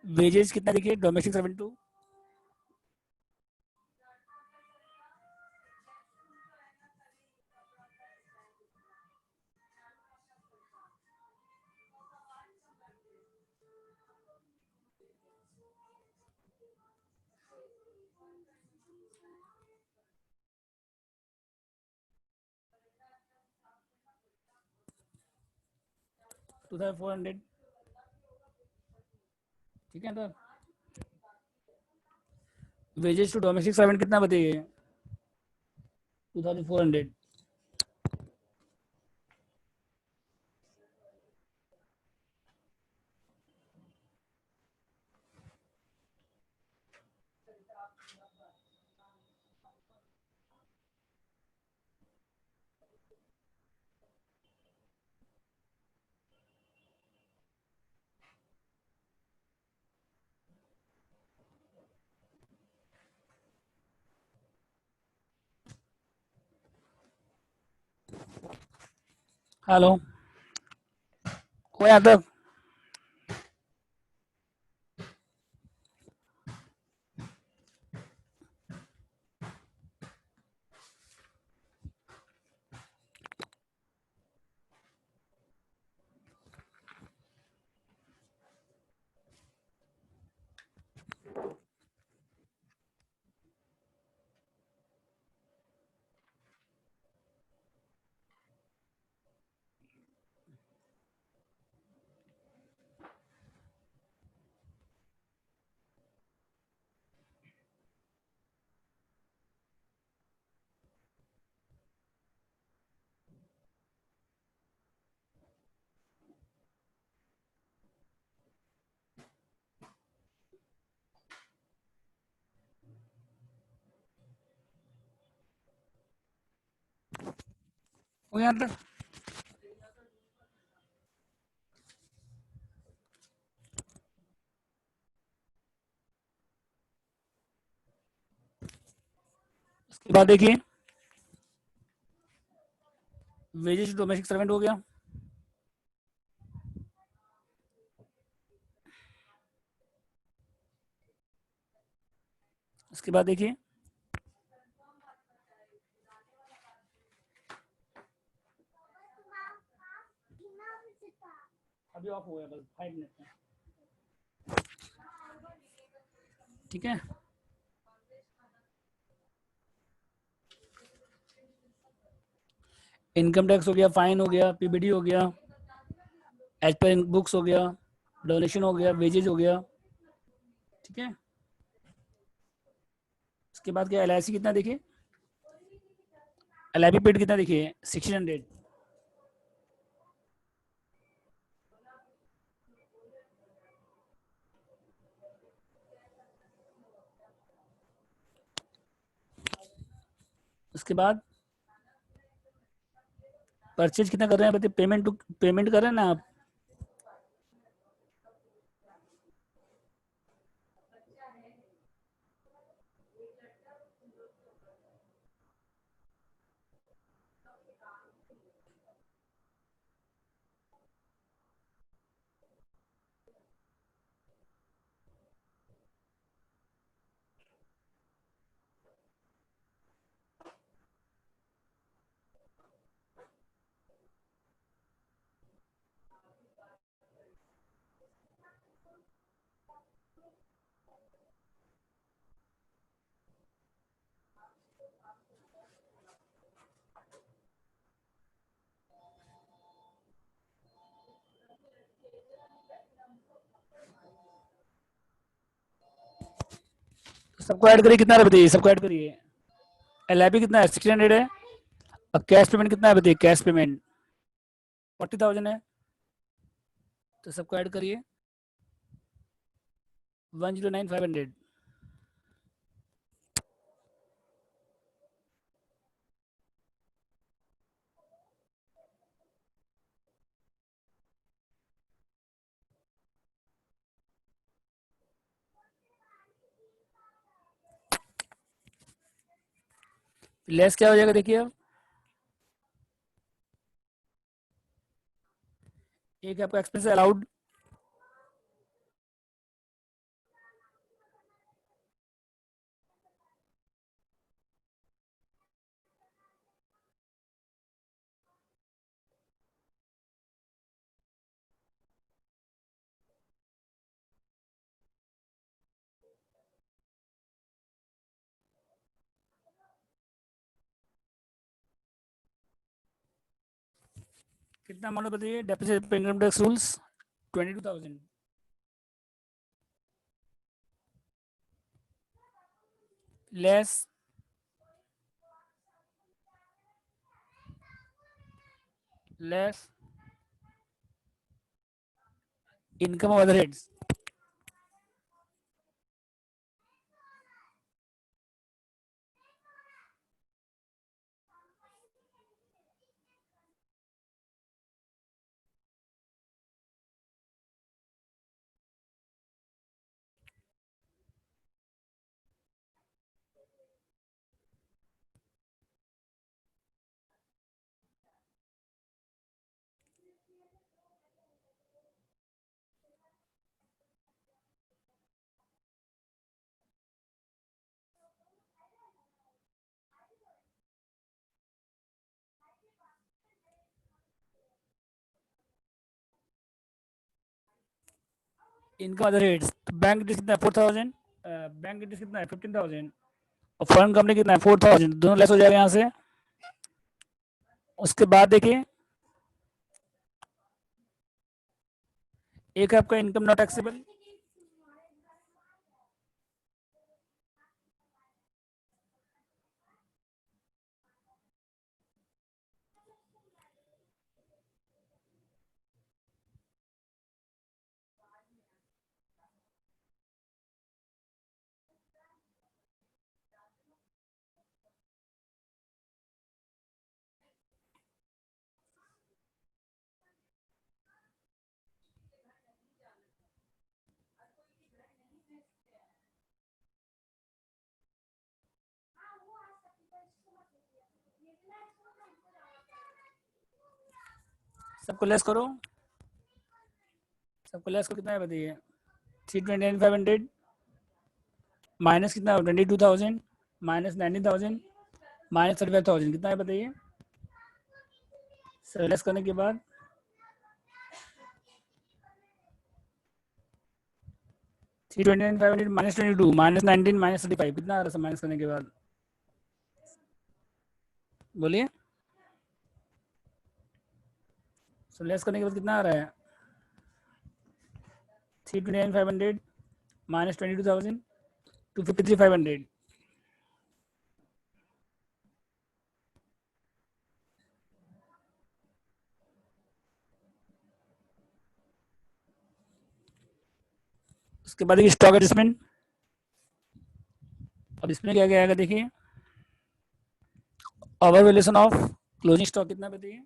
वेजेस कितना देखिए, डोमेस्टिक सर्वेंट 2,2,400। ठीक है, तो वेजेस टू डोमेस्टिक सर्वेंट कितना बताइए, 2,400। हेलो, कोई यहाँ तक? हो यहाँ तक? उसके बाद देखिए वेजेस डोमेस्टिक सर्वेंट हो गया। उसके बाद देखिए अभी ऑफ हो गया बस 5 मिनट में, ठीक है। इनकम टैक्स हो गया, फाइन हो गया, पीबीडी हो गया, एज पर बुक्स हो गया, डोनेशन हो गया, वेजेज हो गया, ठीक है। उसके बाद क्या एल कितना देखिए, एल पेड कितना देखिए 1600। उसके बाद परचेज कितना कर रहे हैं, पेमेंट कर रहे हैं ना आप, तो सबको ऐड करिए, कितना बताइए, सबको ऐड करिए। एल कितना है 1600 है, और कैश पेमेंट कितना है बताइए, कैश पेमेंट 40,000 है, तो सबको ऐड करिए 109,500। लेस क्या हो जाएगा देखिए अब, एक आपका एक्सपेंस अलाउड, कितना अमाउंट बताइए, depreciate income tax rules 22,000, less less income of other heads, income other heads, तो बैंक इंटरेस्ट कितना है 4,000, बैंक इंटरेस्ट कितना है 15,000, और फॉरेन कंपनी कितना है 4,000, दोनों लेस हो जाएगा यहाँ से। उसके बाद देखिए एक है आपका इनकम नॉट टैक्सेबल, सबको लेस करो, सबको लेस करो, कितना है बताइए? 329,500 माइनस कितना? 22,000 माइनस 19,000 माइनस 35,000, कितना है बताइए? सर लेस करने के बाद 329,500 माइनस 22 माइनस 19 माइनस 35, कितना आ रहा है माइनस करने के बाद? बोलिए, सो लेस करने के बाद कितना आ रहा है? 329,500 माइनस 22,000 253,500। उसके बाद स्टॉक एडजस्टमेंट। अब इसमें क्या क्या आएगा देखिए, over valuation of closing stock, कितना बताइए?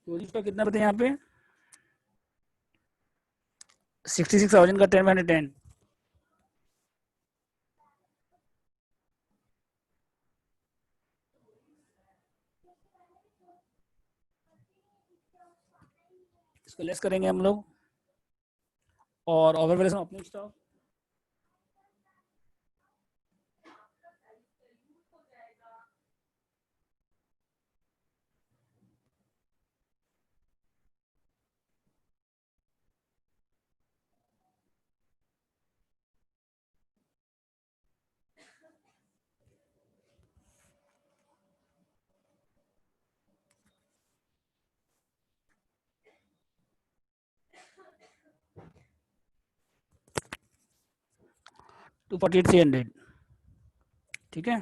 क्लोजिंग स्टॉक कितना बताइए यहाँ पे? 66,000 का 10/10। इसको लेस करेंगे हम लोग, और over valuation opening stock, to 48,300, ठीक है।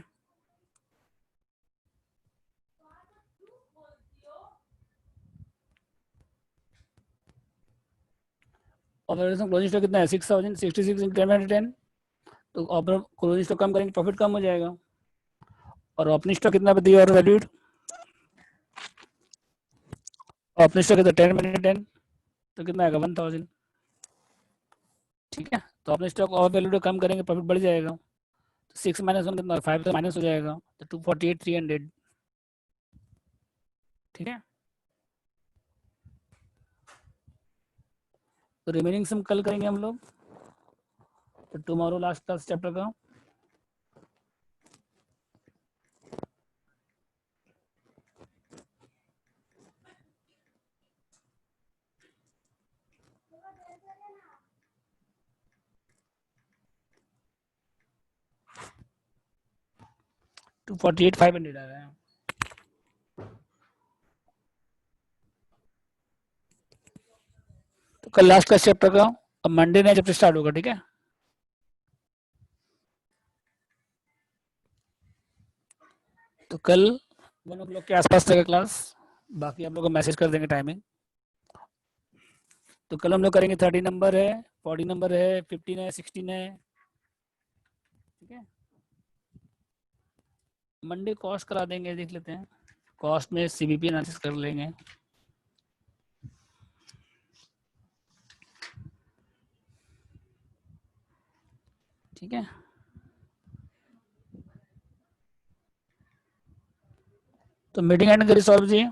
ऑपरेशन क्लोजिंग स्टॉक कितना है? 6,000, 66 × 10/10, तो क्लोजिंग स्टॉक कम करेंगे, प्रॉफिट कम हो जाएगा। और ओपनिंग स्टॉक कितना बताइए? और वैल्यूड ओपनिंग स्टॉक कितना? 10/10, तो कितना आएगा? 1,000, ठीक है। तो ओपनिंग स्टॉक और वैल्यूड कम करेंगे, प्रॉफिट बढ़ जाएगा। तो 6 माइनस 1 कितना? 5 तो माइनस हो जाएगा, तो 248,300, ठीक है। तो रिमेनिंग सम कल करेंगे हम लोग, तो टुमारो लास्ट क्लास चैप्टर का। टू 48,500 आ रहा है। तो कल लास्ट क्लास चैप्टर का, अब मंडे नया चैप्टर स्टार्ट होगा, ठीक है। तो कल 1 o'clock के आसपास रहेगा क्लास, बाकी आप लोग को मैसेज कर देंगे टाइमिंग। तो कल हम लोग करेंगे 30 नंबर है, 40 नंबर है, 15 है, 16 है, ठीक है। मंडे कॉस्ट करा देंगे, देख लेते हैं, कॉस्ट में सीबीपी एनालिसिस कर लेंगे, ठीक है। तो मीटिंग एंड करिए सौरभ जी।